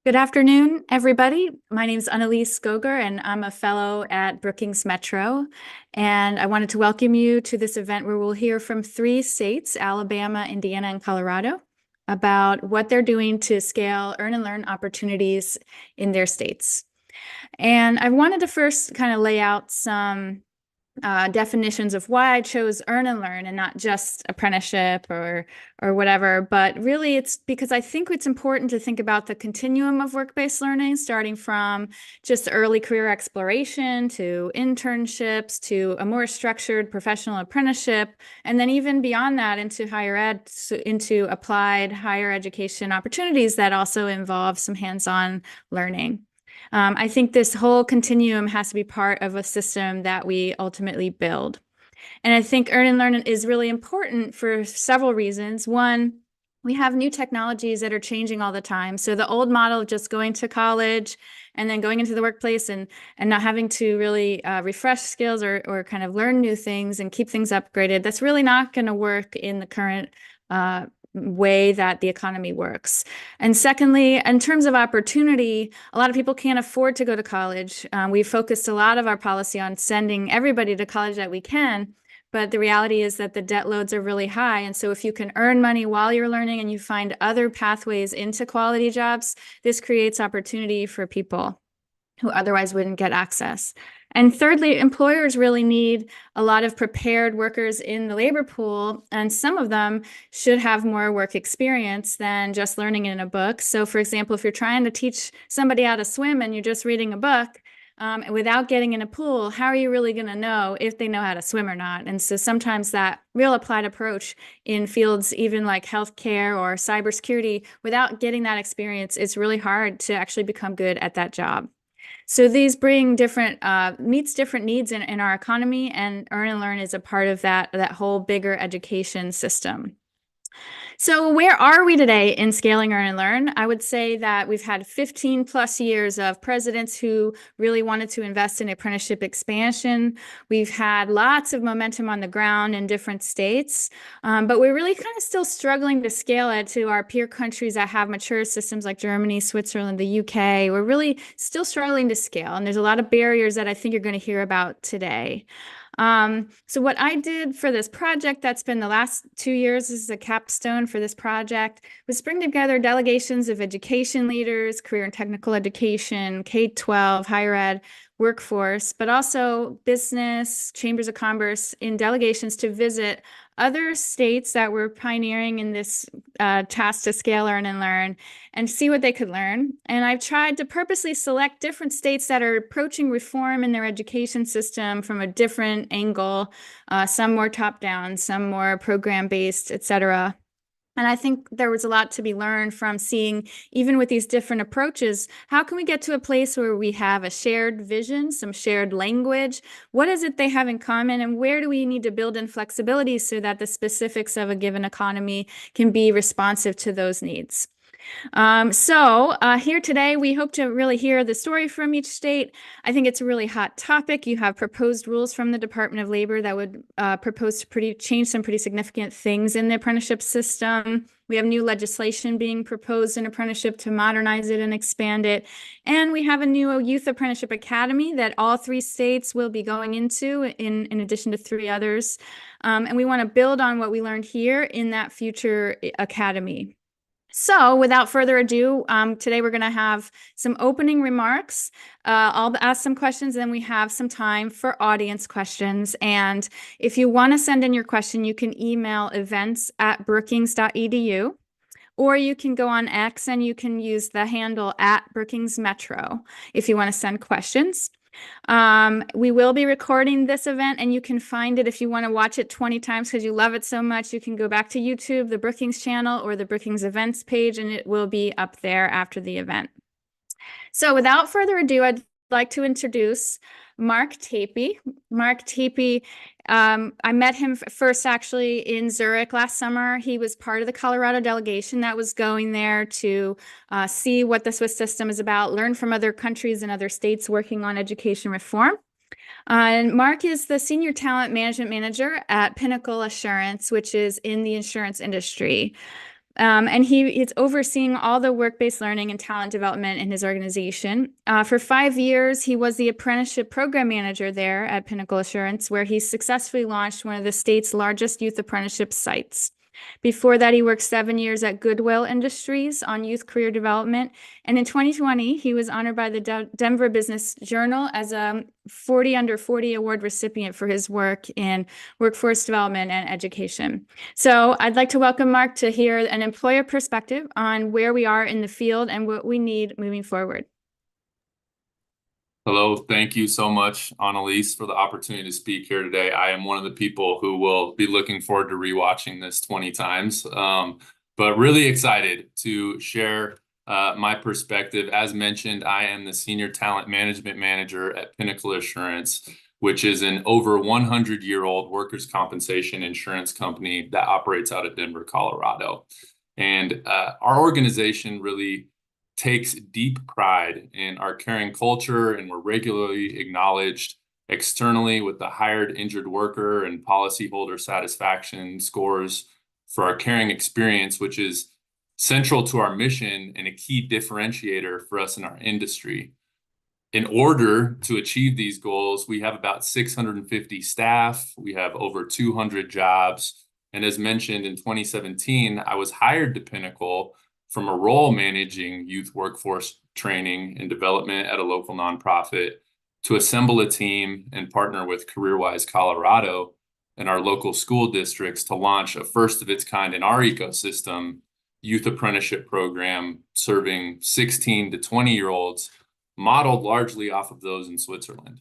Good afternoon, everybody. My name is Annalise Goger, and I'm a fellow at Brookings Metro. And I wanted to welcome you to this event where we'll hear from 3 states, Alabama, Indiana, and Colorado, about what they're doing to scale earn and learn opportunities in their states. And I wanted to first kind of lay out some definitions of why I chose earn and learn and not just apprenticeship or whatever. But really, it's because I think it's important to think about the continuum of work-based learning, starting from just early career exploration to internships to a more structured professional apprenticeship, and then even beyond that into higher ed, into applied higher education opportunities that also involve some hands-on learning. I think this whole continuum has to be part of a system that we ultimately build. And I think earn and learn is really important for several reasons. One, we have new technologies that are changing all the time. So the old model of just going to college and then going into the workplace and not having to really refresh skills or kind of learn new things and keep things upgraded, that's really not going to work in the current way that the economy works. And secondly, in terms of opportunity, a lot of people can't afford to go to college. We've focused a lot of our policy on sending everybody to college that we can, but the reality is that the debt loads are really high. And so if you can earn money while you're learning and you find other pathways into quality jobs, this creates opportunity for people who otherwise wouldn't get access. And thirdly, employers really need a lot of prepared workers in the labor pool, and some of them should have more work experience than just learning in a book. So for example, if you're trying to teach somebody how to swim and you're just reading a book, without getting in a pool, how are you really going to know if they know how to swim or not? And so sometimes that real applied approach in fields even like healthcare or cybersecurity, without getting that experience, it's really hard to actually become good at that job. So these bring different, meets different needs in our economy, and earn and learn is a part of that whole bigger education system. So where are we today in scaling earn and learn? I would say that we've had 15 plus years of presidents who really wanted to invest in apprenticeship expansion. We've had lots of momentum on the ground in different states, but we're really kind of still struggling to scale it to our peer countries that have mature systems like Germany, Switzerland, the UK. We're really still struggling to scale, and there's a lot of barriers that I think you're going to hear about today. So what I did for this project, that's been the last 2 years, this is a capstone for this project, was bring together delegations of education leaders, career and technical education, K-12, higher ed, workforce, but also business, chambers of commerce in delegations to visit other states that were pioneering in this task to scale earn and learn and see what they could learn. And I've tried to purposely select different states that are approaching reform in their education system from a different angle, some more top-down, some more program-based, et cetera. And I think there was a lot to be learned from seeing, even with these different approaches, how can we get to a place where we have a shared vision, some shared language? What is it they have in common? And where do we need to build in flexibility so that the specifics of a given economy can be responsive to those needs? Here today, we hope to really hear the story from each state. I think it's a really hot topic. You have proposed rules from the Department of Labor that would propose to change some pretty significant things in the apprenticeship system. We have new legislation being proposed in apprenticeship to modernize it and expand it. And we have a new Youth Apprenticeship Academy that all 3 states will be going into in addition to 3 others. And we want to build on what we learned here in that future academy. So without further ado, today we're going to have some opening remarks. I'll ask some questions, and then we have some time for audience questions. And if you want to send in your question, you can email events@brookings.edu, or you can go on X and you can use the handle @BrookingsMetro if you want to send questions. We will be recording this event, and you can find it if you want to watch it 20 times because you love it so much. You can go back to YouTube, the Brookings channel, or the Brookings events page, and it will be up there after the event. So without further ado, I'd like to introduce Mark Tapy. Mark Tapy, I met him first actually in Zurich last summer. He was part of the Colorado delegation that was going there to see what the Swiss system is about, learn from other countries and other states working on education reform. And Mark is the Senior Talent Management Manager at Pinnacle Assurance, which is in the insurance industry. And he's overseeing all the work-based learning and talent development in his organization. For 5 years, he was the apprenticeship program manager there at Pinnacle Assurance, where he successfully launched one of the state's largest youth apprenticeship sites. Before that, he worked 7 years at Goodwill Industries on youth career development. And in 2020, he was honored by the Denver Business Journal as a 40 Under 40 award recipient for his work in workforce development and education. So I'd like to welcome Mark to hear an employer perspective on where we are in the field and what we need moving forward. Hello, thank you so much, Annalise, for the opportunity to speak here today. I am one of the people who will be looking forward to rewatching this 20 times, but really excited to share my perspective. As mentioned, I am the Senior Talent Management Manager at Pinnacle Assurance, which is an over 100-year-old workers' compensation insurance company that operates out of Denver, Colorado. And our organization really takes deep pride in our caring culture, and we're regularly acknowledged externally with the hired injured worker and policyholder satisfaction scores for our caring experience, which is central to our mission and a key differentiator for us in our industry. In order to achieve these goals, we have about 650 staff, we have over 200 jobs, and as mentioned in 2017, I was hired to Pinnacle from a role managing youth workforce training and development at a local nonprofit to assemble a team and partner with CareerWise Colorado and our local school districts to launch a first of its kind in our ecosystem youth apprenticeship program serving 16 to 20-year-olds, modeled largely off of those in Switzerland.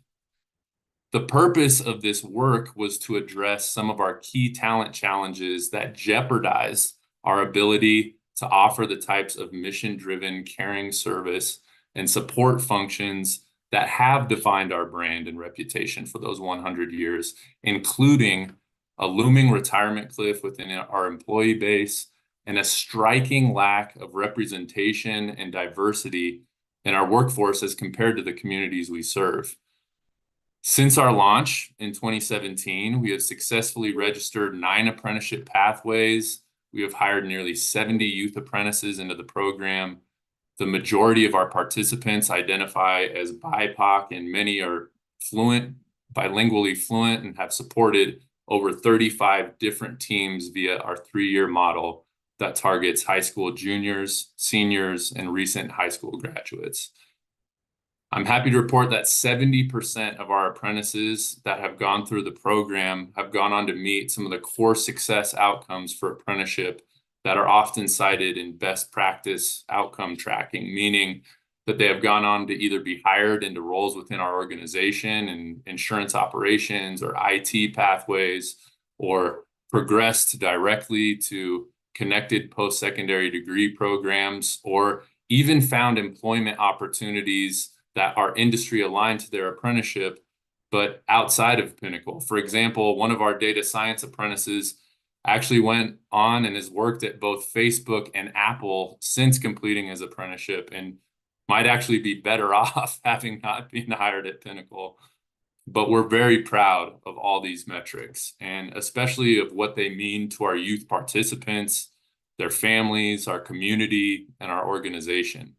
The purpose of this work was to address some of our key talent challenges that jeopardize our ability to offer the types of mission-driven caring service and support functions that have defined our brand and reputation for those 100 years, including a looming retirement cliff within our employee base and a striking lack of representation and diversity in our workforce as compared to the communities we serve. Since our launch in 2017, we have successfully registered 9 apprenticeship pathways. We have hired nearly 70 youth apprentices into the program. The majority of our participants identify as BIPOC, and many are bilingually fluent, and have supported over 35 different teams via our 3-year model that targets high school juniors, seniors, and recent high school graduates. I'm happy to report that 70% of our apprentices that have gone through the program have gone on to meet some of the core success outcomes for apprenticeship that are often cited in best practice outcome tracking, meaning that they have gone on to either be hired into roles within our organization in insurance operations or IT pathways, or progressed directly to connected post-secondary degree programs, or even found employment opportunities that are industry aligned to their apprenticeship, but outside of Pinnacle. For example, one of our data science apprentices actually went on and has worked at both Facebook and Apple since completing his apprenticeship, and might actually be better off having not been hired at Pinnacle. But we're very proud of all these metrics, and especially of what they mean to our youth participants, their families, our community, and our organization.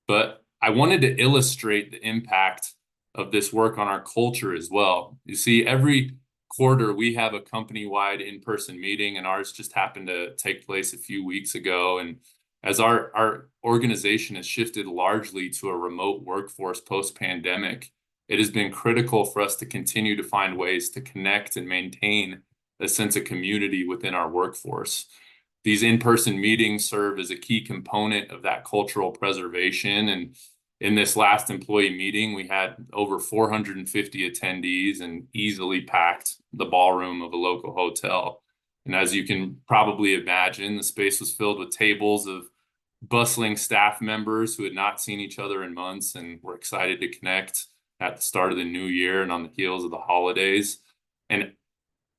But I wanted to illustrate the impact of this work on our culture as well. You see, every quarter we have a company-wide in-person meeting, and ours just happened to take place a few weeks ago. And as our organization has shifted largely to a remote workforce post-pandemic, it has been critical for us to continue to find ways to connect and maintain a sense of community within our workforce. These in-person meetings serve as a key component of that cultural preservation. And in this last employee meeting, we had over 450 attendees and easily packed the ballroom of a local hotel. And as you can probably imagine, the space was filled with tables of bustling staff members who had not seen each other in months and were excited to connect at the start of the new year and on the heels of the holidays. And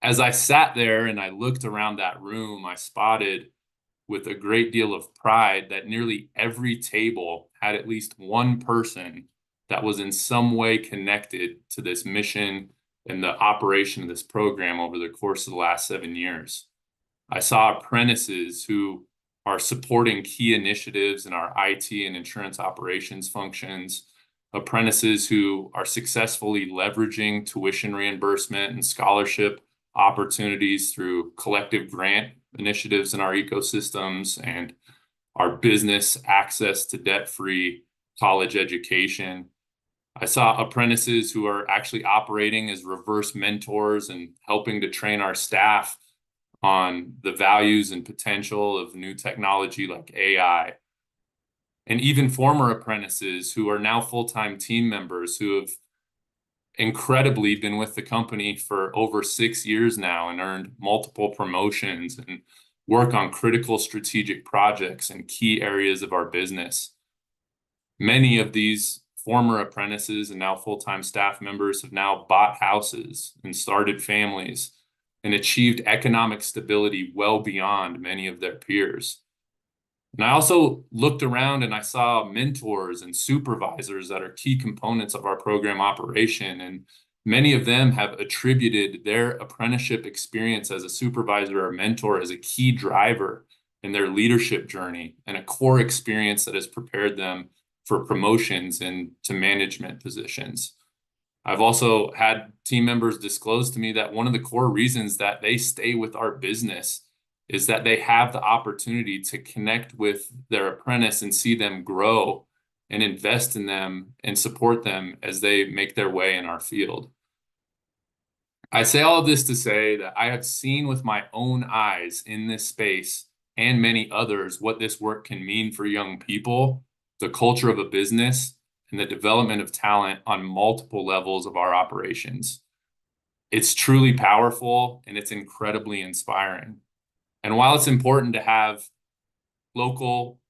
as I sat there and I looked around that room, I spotted with a great deal of pride that nearly every table had at least one person that was in some way connected to this mission and the operation of this program over the course of the last 7 years. I saw apprentices who are supporting key initiatives in our IT and insurance operations functions, apprentices who are successfully leveraging tuition reimbursement and scholarship opportunities through collective grant initiatives in our ecosystems, and our business access to debt-free college education. I saw apprentices who are actually operating as reverse mentors and helping to train our staff on the values and potential of new technology like AI. And even former apprentices who are now full-time team members who have incredibly been with the company for over 6 years now and earned multiple promotions and work on critical strategic projects in key areas of our business. Many of these former apprentices and now full-time staff members have now bought houses and started families and achieved economic stability well beyond many of their peers. And I also looked around and I saw mentors and supervisors that are key components of our program operation. And many of them have attributed their apprenticeship experience as a supervisor or mentor as a key driver in their leadership journey and a core experience that has prepared them for promotions into management positions. I've also had team members disclose to me that one of the core reasons that they stay with our business is that they have the opportunity to connect with their apprentice and see them grow and invest in them and support them as they make their way in our field. I say all of this to say that I have seen with my own eyes in this space and many others what this work can mean for young people, the culture of a business, and the development of talent on multiple levels of our operations. It's truly powerful and it's incredibly inspiring. And while it's important to have local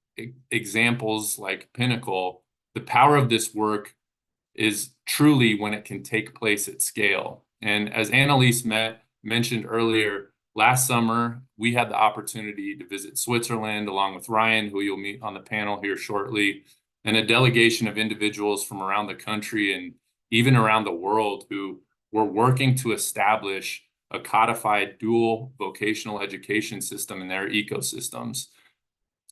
examples like Pinnacle, the power of this work is truly when it can take place at scale. And as Annalise mentioned earlier, last summer, we had the opportunity to visit Switzerland along with Ryan, who you'll meet on the panel here shortly, and a delegation of individuals from around the country and even around the world who were working to establish a codified dual vocational education system in their ecosystems.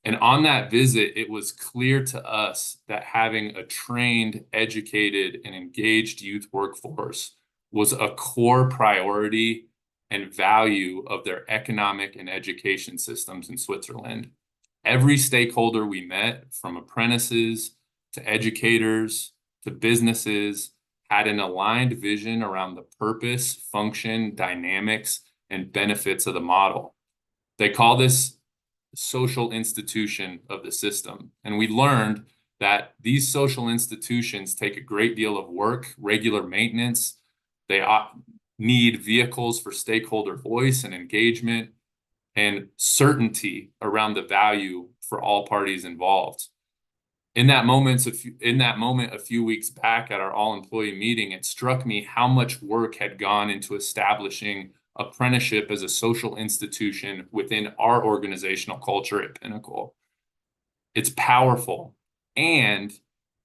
And on that visit, it was clear to us that having a trained, educated, and engaged youth workforce was a core priority and value of their economic and education systems in Switzerland. Every stakeholder we met, from apprentices to educators to businesses, had an aligned vision around the purpose, function, dynamics, and benefits of the model. They call this social institution of the system. And we learned that these social institutions take a great deal of work, regular maintenance. They need vehicles for stakeholder voice and engagement and certainty around the value for all parties involved. In that moment, a few weeks back at our all-employee meeting, it struck me how much work had gone into establishing apprenticeship as a social institution within our organizational culture at Pinnacle. It's powerful. And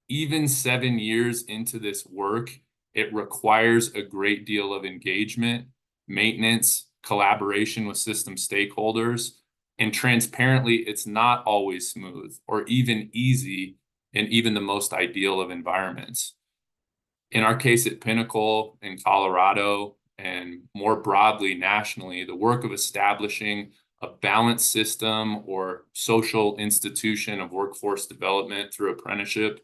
even 7 years into this work, it requires a great deal of engagement, maintenance, collaboration with system stakeholders, and transparently, it's not always smooth or even easy in even the most ideal of environments. In our case at Pinnacle in Colorado, and more broadly nationally, the work of establishing a balanced system or social institution of workforce development through apprenticeship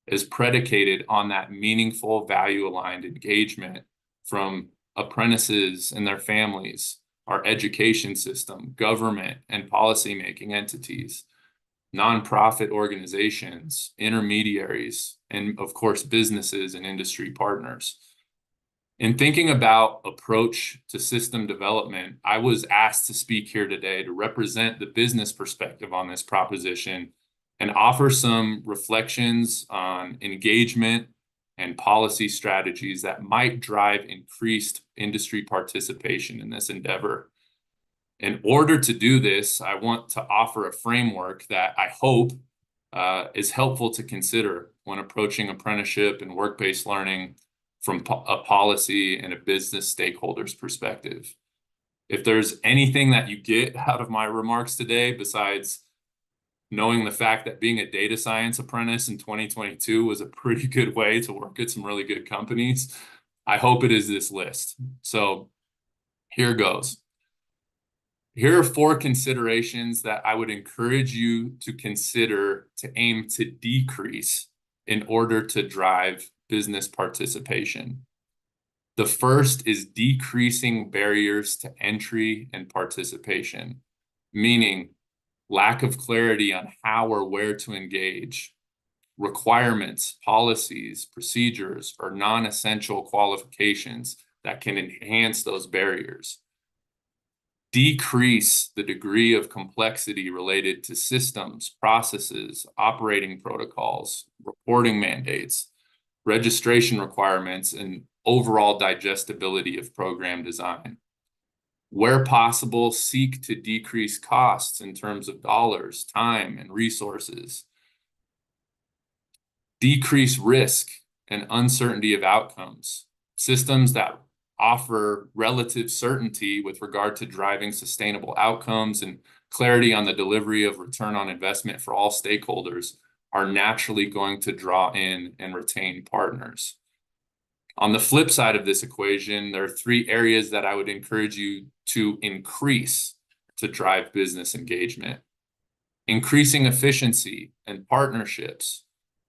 is predicated on that meaningful value-aligned engagement from apprentices and their families, our education system, government and policymaking entities, nonprofit organizations, intermediaries, and of course, businesses and industry partners. In thinking about approach to system development, I was asked to speak here today to represent the business perspective on this proposition and offer some reflections on engagement and policy strategies that might drive increased industry participation in this endeavor. In order to do this, I want to offer a framework that I hope is helpful to consider when approaching apprenticeship and work-based learning from a policy and a business stakeholder's perspective. If there's anything that you get out of my remarks today, besides knowing the fact that being a data science apprentice in 2022 was a pretty good way to work at some really good companies, I hope it is this list. So here goes. Here are 4 considerations that I would encourage you to consider to aim to decrease in order to drive business participation. The first is decreasing barriers to entry and participation, meaning lack of clarity on how or where to engage, requirements, policies, procedures, or non-essential qualifications that can enhance those barriers. Decrease the degree of complexity related to systems, processes, operating protocols, reporting mandates, registration requirements, and overall digestibility of program design. Where possible, seek to decrease costs in terms of dollars, time, and resources. Decrease risk and uncertainty of outcomes. Systems that offer relative certainty with regard to driving sustainable outcomes and clarity on the delivery of return on investment for all stakeholders are naturally going to draw in and retain partners. On the flip side of this equation, there are 3 areas that I would encourage you to increase to drive business engagement. Increasing efficiency and partnerships.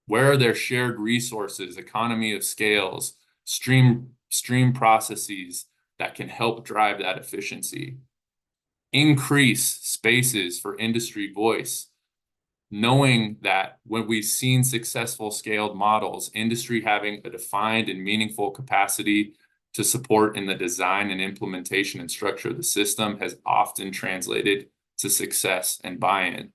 Where are there shared resources, economy of scales, stream processes that can help drive that efficiency? Increase spaces for industry voice, knowing that when we've seen successful scaled models, industry having a defined and meaningful capacity to support in the design and implementation and structure of the system has often translated to success and buy-in.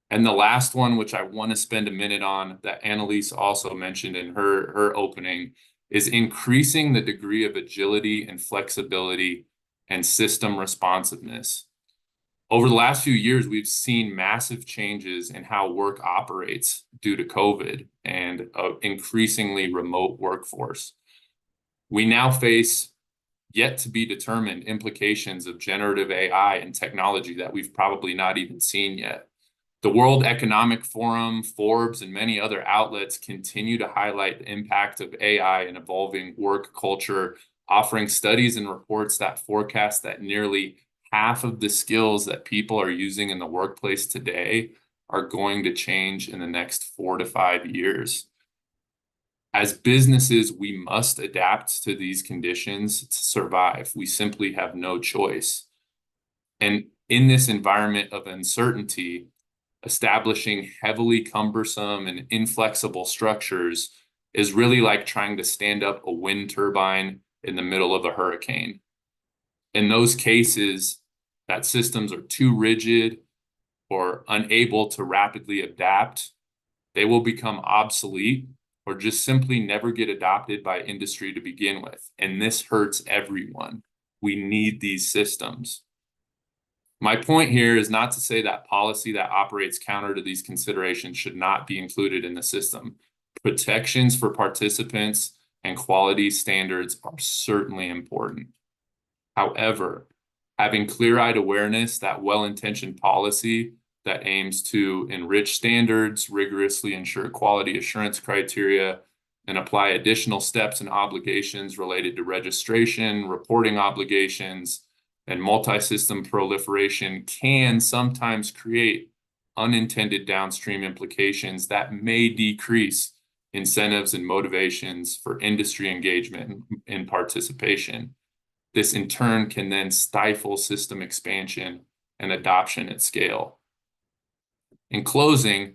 And the last one, which I want to spend a minute on, that Annalise also mentioned in her opening, is increasing the degree of agility and flexibility and system responsiveness. Over the last few years, we've seen massive changes in how work operates due to COVID and an increasingly remote workforce. We now face yet to be determined implications of generative AI and technology that we've probably not even seen yet. The World Economic Forum, Forbes, and many other outlets continue to highlight the impact of AI and evolving work culture, offering studies and reports that forecast that nearly half of the skills that people are using in the workplace today are going to change in the next 4 to 5 years. As businesses, we must adapt to these conditions to survive. We simply have no choice. And in this environment of uncertainty, establishing heavily cumbersome and inflexible structures is really like trying to stand up a wind turbine in the middle of a hurricane. In those cases, that systems are too rigid or unable to rapidly adapt, they will become obsolete or just simply never get adopted by industry to begin with. And this hurts everyone. We need these systems. My point here is not to say that policy that operates counter to these considerations should not be included in the system. Protections for participants and quality standards are certainly important. However, having clear-eyed awareness that well-intentioned policy that aims to enrich standards, rigorously ensure quality assurance criteria, and apply additional steps and obligations related to registration, reporting obligations, and multi-system proliferation can sometimes create unintended downstream implications that may decrease incentives and motivations for industry engagement and participation. This in turn can then stifle system expansion and adoption at scale. In closing,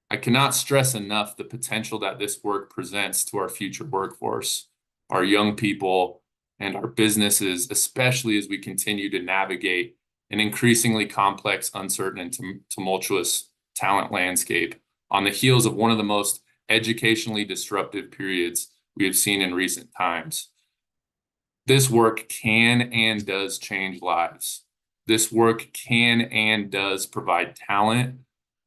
I cannot stress enough the potential that this work presents to our future workforce, our young people, and our businesses, especially as we continue to navigate an increasingly complex, uncertain, and tumultuous talent landscape on the heels of one of the most educationally disruptive periods we have seen in recent times. This work can and does change lives. This work can and does provide talent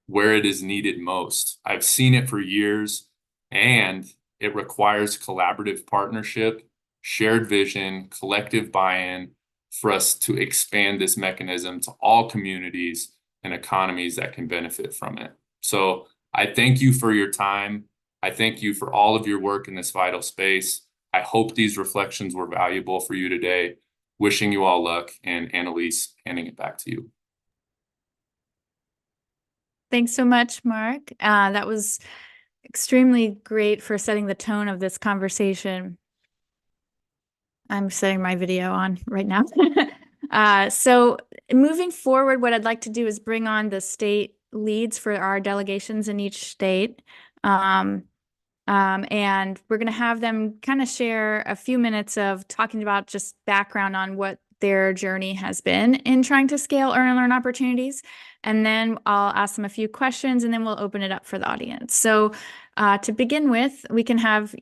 where it is needed most. I've seen it for years, and it requires collaborative partnership, shared vision, collective buy-in, for us to expand this mechanism to all communities and economies that can benefit from it. So I thank you for your time. I thank you for all of your work in this vital space. I hope these reflections were valuable for you today. Wishing you all luck, and Annalise, handing it back to you. Thanks so much, Mark. That was extremely great for setting the tone of this conversation. I'm setting my video on right now. So moving forward, what I'd like to do is bring on the state leads for our delegations in each state. And we're going to have them kind of share a few minutes of talking about just background on what their journey has been in trying to scale earn and learn opportunities. And then I'll ask them a few questions, and then we'll open it up for the audience. So to begin with, we can have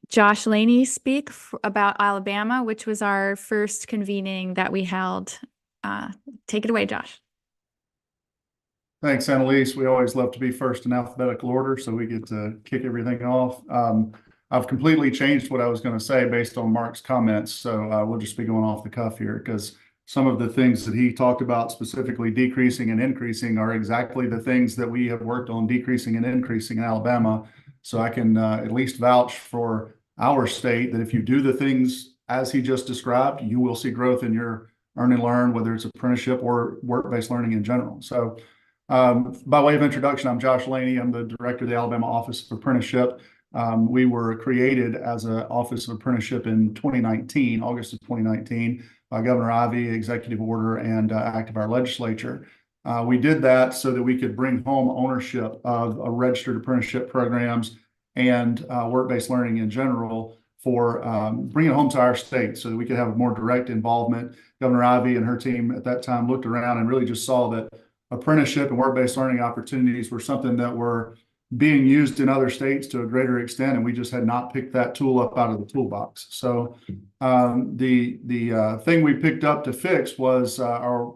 Josh Laney speak about Alabama, which was our first convening that we held. Take it away, Josh. Thanks, Annalise. We always love to be first in alphabetical order, so we get to kick everything off. I've completely changed what I was going to say based on Mark's comments, so we'll just be going off the cuff here, because some of the things that he talked about, specifically decreasing and increasing, are exactly the things that we have worked on decreasing and increasing in Alabama. So I can at least vouch for our state that if you do the things as he just described, you will see growth in your earn and learn, whether it's apprenticeship or work-based learning in general. So by way of introduction, I'm Josh Laney. I'm the director of the Alabama Office of Apprenticeship. We were created as an Office of Apprenticeship in 2019, August of 2019, by Governor Ivey, executive order, and act of our legislature. We did that so that we could bring home ownership of registered apprenticeship programs and work-based learning in general for bringing it home to our state so that we could have a more direct involvement. Governor Ivey and her team at that time looked around and really just saw that apprenticeship and work-based learning opportunities were something that were being used in other states to a greater extent, and we just had not picked that tool up out of the toolbox. So the thing we picked up to fix was our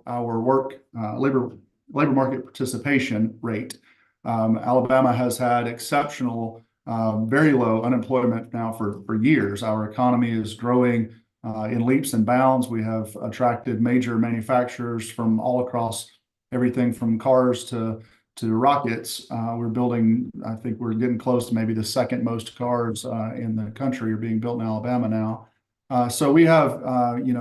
labor market participation rate. Alabama has had exceptional, very low unemployment now for years. Our economy is growing in leaps and bounds. We have attracted major manufacturers from all across, everything from cars to rockets. We're building, I think we're getting close to maybe the second most cars in the country are being built in Alabama now. So we have,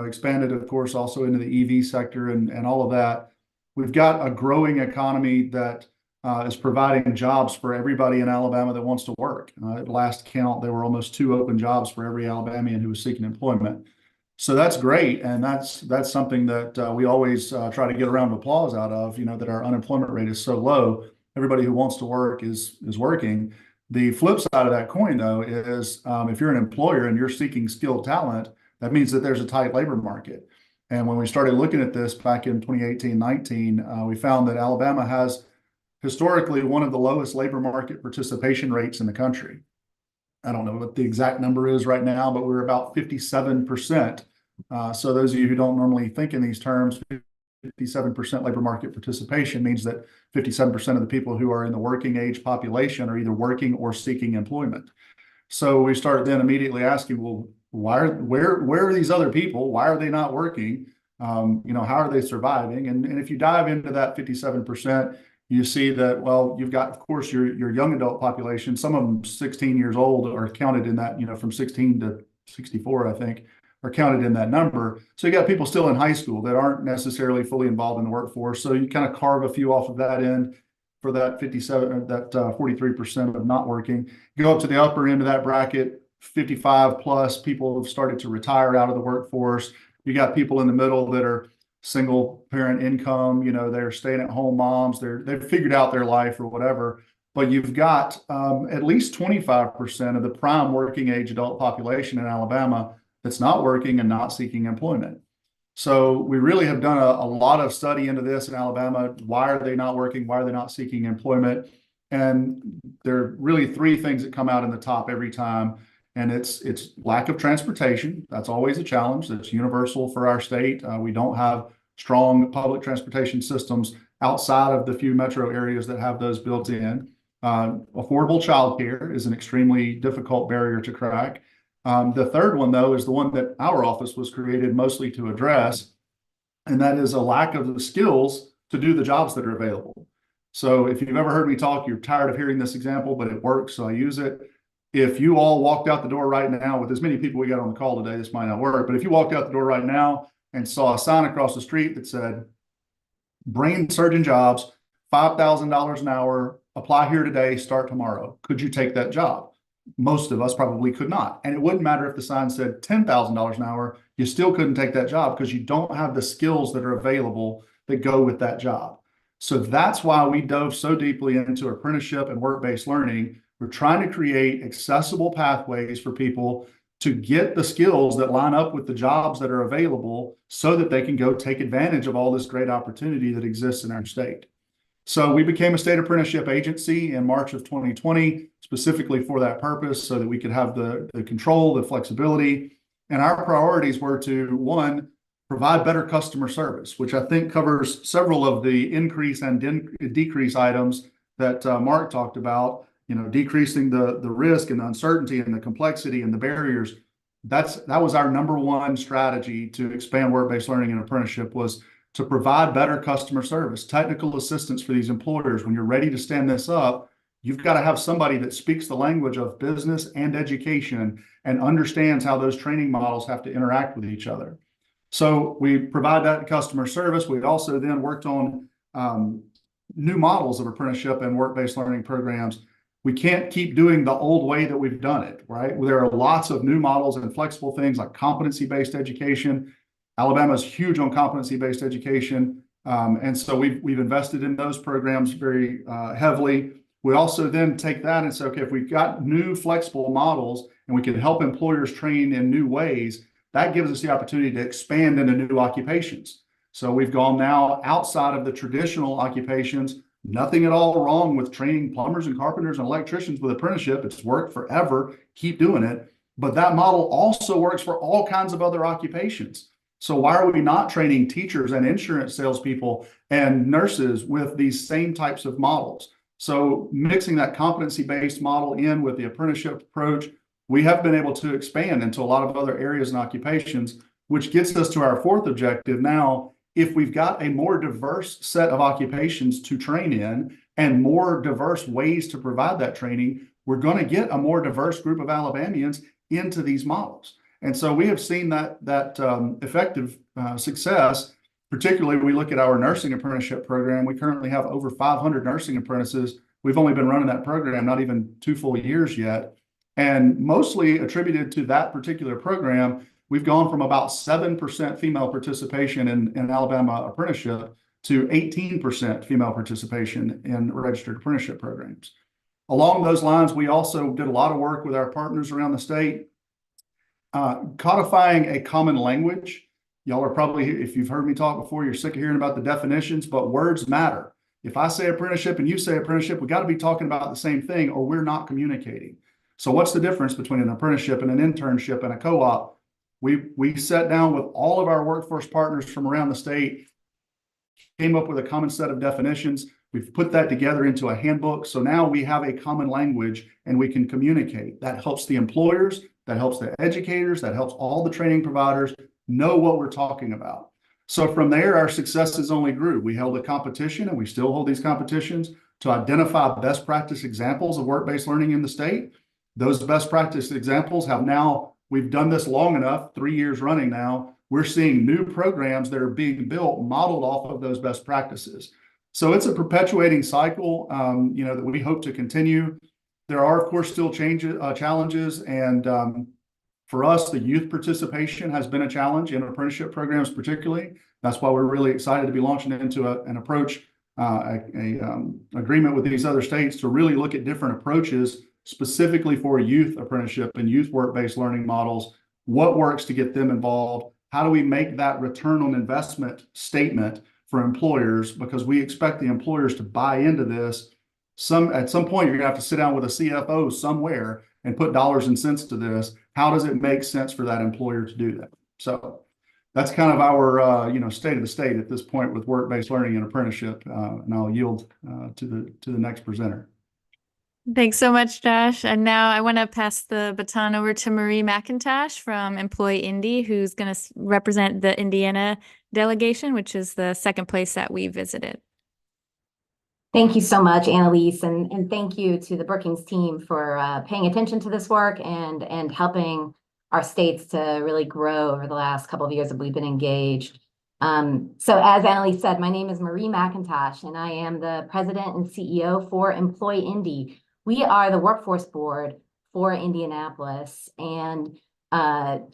expanded, of course, also into the EV sector and all of that. We've got a growing economy that is providing jobs for everybody in Alabama that wants to work. At last count, there were almost 2 open jobs for every Alabamian who was seeking employment. So that's great, and that's something that we always try to get a round of applause out of. That our unemployment rate is so low. Everybody who wants to work is working. The flip side of that coin, though, is if you're an employer and you're seeking skilled talent, that means that there's a tight labor market. And when we started looking at this back in 2018-19, we found that Alabama has historically one of the lowest labor market participation rates in the country. I don't know what the exact number is right now, but we're about 57%. So those of you who don't normally think in these terms, 57% labor market participation means that 57% of the people who are in the working age population are either working or seeking employment. So we start then immediately asking, well, where are these other people? Why are they not working? How are they surviving? And if you dive into that 57%, you see that, well, you've got, of course, your young adult population. Some of them 16 years old are counted in that, from 16 to 64, I think, are counted in that number. So you got people still in high school that aren't necessarily fully involved in the workforce. So you kind of carve a few off of that end for that 43% of not working. You go up to the upper end of that bracket, 55 plus people have started to retire out of the workforce. You got people in the middle that are single parent income, they're staying at home moms, they've figured out their life or whatever. But you've got at least 25% of the prime working age adult population in Alabama that's not working and not seeking employment. So we really have done a lot of study into this in Alabama. Why are they not working? Why are they not seeking employment? And there are really 3 things that come out in the top every time. And it's lack of transportation. That's always a challenge. That's universal for our state. We don't have strong public transportation systems outside of the few metro areas that have those built in. Affordable childcare is an extremely difficult barrier to crack. The third one, though, is the one that our office was created mostly to address, and that is a lack of the skills to do the jobs that are available. So if you've ever heard me talk, you're tired of hearing this example, but it works, so I use it. If you all walked out the door right now, with as many people we got on the call today, this might not work, but if you walked out the door right now and saw a sign across the street that said, brain surgeon jobs, $5,000 an hour, apply here today, start tomorrow, could you take that job? Most of us probably could not. And it wouldn't matter if the sign said $10,000 an hour, you still couldn't take that job because you don't have the skills that are available that go with that job. So that's why we dove so deeply into apprenticeship and work-based learning. We're trying to create accessible pathways for people to get the skills that line up with the jobs that are available so that they can go take advantage of all this great opportunity that exists in our state. So we became a state apprenticeship agency in March of 2020, specifically for that purpose, so that we could have the control, the flexibility. And our priorities were to, one, provide better customer service, which I think covers several of the increase and decrease items that Mark talked about, decreasing the risk and the uncertainty and the complexity and the barriers. That was our number one strategy to expand work-based learning and apprenticeship, was to provide better customer service, technical assistance for these employers. When you're ready to stand this up, you've got to have somebody that speaks the language of business and education and understands how those training models have to interact with each other. So we provide that customer service. We also then worked on new models of apprenticeship and work-based learning programs. We can't keep doing the old way that we've done it, right? There are lots of new models and flexible things like competency-based education. Alabama is huge on competency-based education. And so we've invested in those programs very heavily. We also then take that and say, okay, if we've got new flexible models and we can help employers train in new ways, that gives us the opportunity to expand into new occupations. So we've gone now outside of the traditional occupations. Nothing at all wrong with training plumbers and carpenters and electricians with apprenticeship. It's worked forever. Keep doing it. But that model also works for all kinds of other occupations. So why are we not training teachers and insurance salespeople and nurses with these same types of models? So mixing that competency-based model in with the apprenticeship approach, we have been able to expand into a lot of other areas and occupations, which gets us to our fourth objective. Now, if we've got a more diverse set of occupations to train in and more diverse ways to provide that training, we're going to get a more diverse group of Alabamians into these models. And so we have seen that effective success. Particularly, we look at our nursing apprenticeship program. We currently have over 500 nursing apprentices. We've only been running that program not even 2 full years yet. And mostly attributed to that particular program, we've gone from about 7% female participation in Alabama apprenticeship to 18% female participation in registered apprenticeship programs. Along those lines, we also did a lot of work with our partners around the state, codifying a common language. Y'all are probably, if you've heard me talk before, you're sick of hearing about the definitions, but words matter. If I say apprenticeship and you say apprenticeship, we got to be talking about the same thing or we're not communicating. So what's the difference between an apprenticeship and an internship and a co-op? We sat down with all of our workforce partners from around the state, came up with a common set of definitions. We've put that together into a handbook. So now we have a common language and we can communicate. That helps the employers, that helps the educators, that helps all the training providers know what we're talking about. So from there, our successes only grew. We held a competition and we still hold these competitions to identify best practice examples of work-based learning in the state. Those best practice examples have now, we've done this long enough, 3 years running now, we're seeing new programs that are being built modeled off of those best practices. So it's a perpetuating cycle, that we hope to continue. There are, of course, still challenges. And for us, the youth participation has been a challenge in apprenticeship programs particularly. That's why we're really excited to be launching into an approach, agreement with these other states to really look at different approaches specifically for youth apprenticeship and youth work-based learning models. What works to get them involved? How do we make that return on investment statement for employers? Because we expect the employers to buy into this. At some point, you're gonna have to sit down with a CFO somewhere and put dollars and cents to this. How does it make sense for that employer to do that? So that's kind of our state of the state at this point with work-based learning and apprenticeship. And I'll yield to the next presenter. Thanks so much, Josh. And now I want to pass the baton over to Marie McIntosh from Employ Indy, who's going to represent the Indiana delegation, which is the second place that we visited. Thank you so much, Annalise, and thank you to the Brookings team for paying attention to this work and helping our states to really grow over the last couple of years that we've been engaged. So as Annalise said, my name is Marie McIntosh, and I am the president and CEO for Employ Indy. We are the workforce board for Indianapolis, and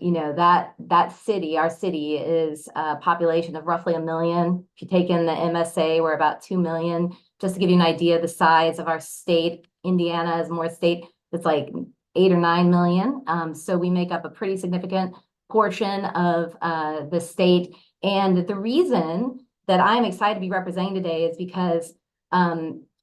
you know, that city, our city, is a population of roughly 1 million. If you take in the MSA, we're about 2 million. Just to give you an idea of the size of our state, Indiana is more state that's like 8 or 9 million. So we make up a pretty significant portion of the state. And the reason that I'm excited to be representing today is because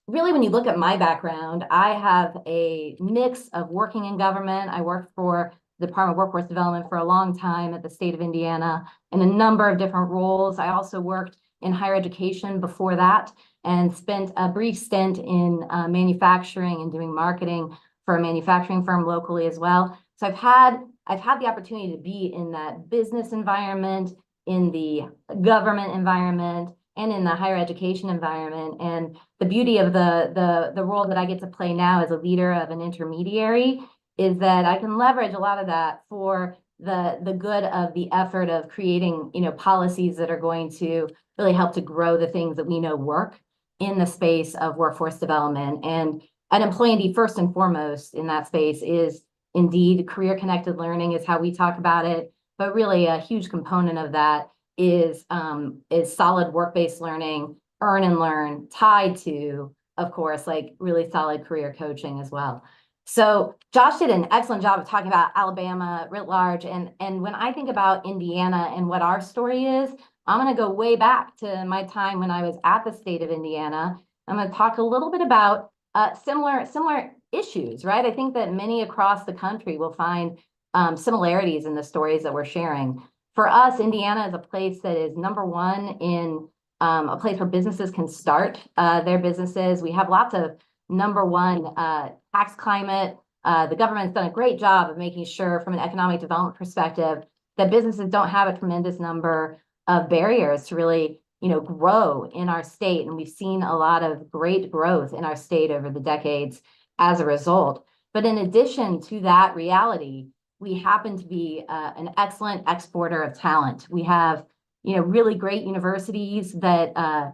really, when you look at my background, I have a mix of working in government. I worked for the Department of Workforce Development for a long time at the state of Indiana in a number of different roles. I also worked in higher education before that and spent a brief stint in manufacturing and doing marketing for a manufacturing firm locally as well. So I've had the opportunity to be in that business environment, in the government environment, and in the higher education environment. And the beauty of the role that I get to play now as a leader of an intermediary is that I can leverage a lot of that for the good of the effort of creating, you know, policies that are going to really help to grow the things that we know work in the space of workforce development. And at Employ Indy, first and foremost in that space is indeed career connected learning is how we talk about it. But really a huge component of that is solid work-based learning, earn and learn, tied to, of course, like really solid career coaching as well. So Josh did an excellent job of talking about Alabama writ large. And when I think about Indiana and what our story is, I'm going to go way back to my time when I was at the state of Indiana. I'm going to talk a little bit about similar issues, right? I think that many across the country will find similarities in the stories that we're sharing. For us, Indiana is a place that is number one in a place where businesses can start their businesses. We have lots of number one tax climate. The government's done a great job of making sure from an economic development perspective that businesses don't have a tremendous number of barriers to really, you know, grow in our state. And we've seen a lot of great growth in our state over the decades as a result. But in addition to that reality, we happen to be an excellent exporter of talent. We have, you know, really great universities that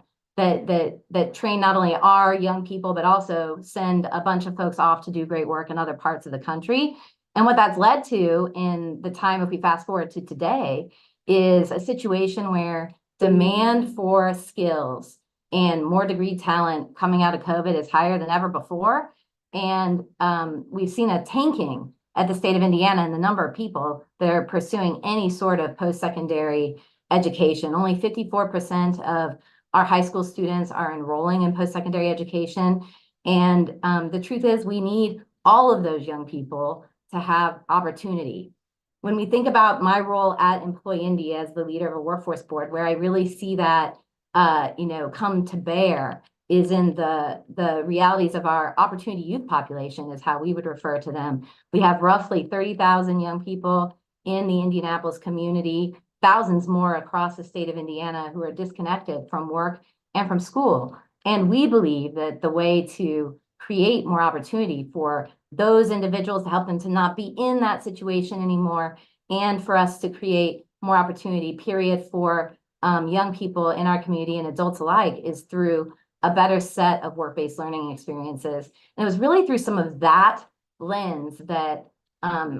train not only our young people, but also send a bunch of folks off to do great work in other parts of the country. And what that's led to in the time, if we fast forward to today, is a situation where demand for skills and more degree talent coming out of COVID is higher than ever before. And we've seen a tanking at the state of Indiana and the number of people that are pursuing any sort of post-secondary education. Only 54% of our high school students are enrolling in post-secondary education. And the truth is we need all of those young people to have opportunity. When we think about my role at Employ Indy as the leader of a workforce board, where I really see that you know, come to bear is in the realities of our opportunity youth population is how we would refer to them. We have roughly 30,000 young people in the Indianapolis community, thousands more across the state of Indiana who are disconnected from work and from school. And we believe that the way to create more opportunity for those individuals to help them to not be in that situation anymore, and for us to create more opportunity, period, for young people in our community and adults alike is through a better set of work-based learning experiences. And it was really through some of that lens that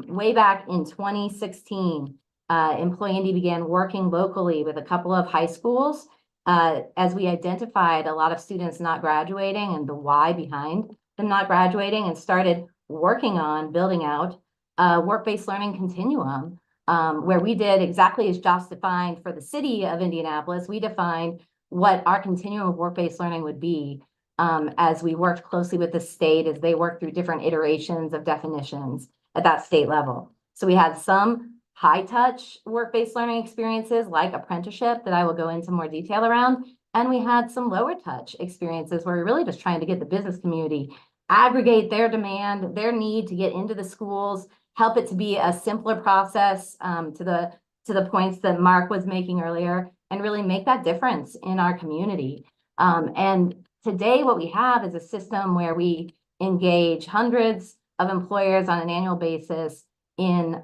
way back in 2016, Employ Indy began working locally with a couple of high schools as we identified a lot of students not graduating and the why behind them not graduating, and started working on building out a work-based learning continuum where we did exactly as Josh defined for the city of Indianapolis. We defined what our continuum of work-based learning would be as we worked closely with the state as they worked through different iterations of definitions at that state level. So we had some high-touch work-based learning experiences like apprenticeship that I will go into more detail around. And we had some lower touch experiences where we're really just trying to get the business community aggregate their demand, their need to get into the schools, help it to be a simpler process, to the points that Mark was making earlier, and really make that difference in our community. And today what we have is a system where we engage hundreds of employers on an annual basis in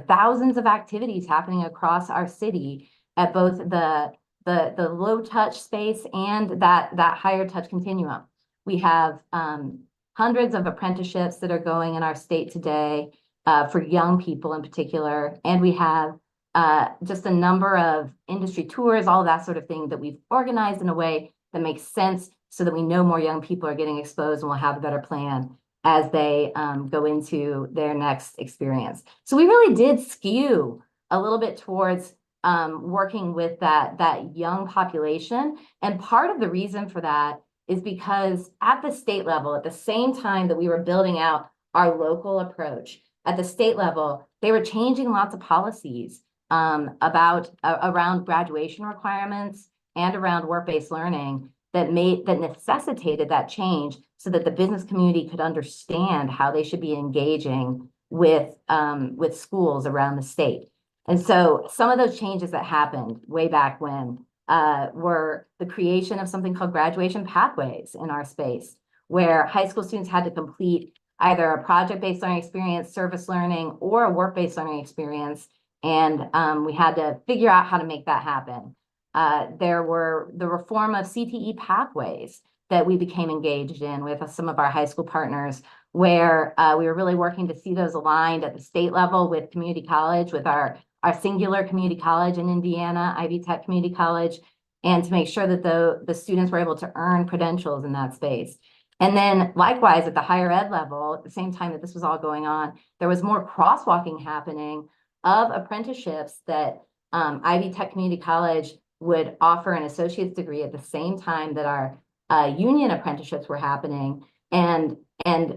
thousands of activities happening across our city at both the low touch space and that higher touch continuum. We have hundreds of apprenticeships that are going in our state today for young people in particular, and we have just a number of industry tours, all that sort of thing that we've organized in a way that makes sense so that we know more young people are getting exposed and will have a better plan as they go into their next experience. So we really did skew a little bit towards working with that young population. And part of the reason for that is because at the state level, at the same time that we were building out our local approach, at the state level, they were changing lots of policies around graduation requirements and around work-based learning that necessitated that change so that the business community could understand how they should be engaging with schools around the state. And so some of those changes that happened way back when were the creation of something called graduation pathways in our space, where high school students had to complete either a project-based learning experience, service learning, or a work-based learning experience. And we had to figure out how to make that happen. There were the reform of CTE pathways that we became engaged in with some of our high school partners, where we were really working to see those aligned at the state level with community college, with our singular community college in Indiana, Ivy Tech Community College, and to make sure that the students were able to earn credentials in that space. And then likewise at the higher ed level, at the same time that this was all going on, there was more crosswalking happening of apprenticeships that Ivy Tech Community College would offer an associate's degree at the same time that our union apprenticeships were happening, and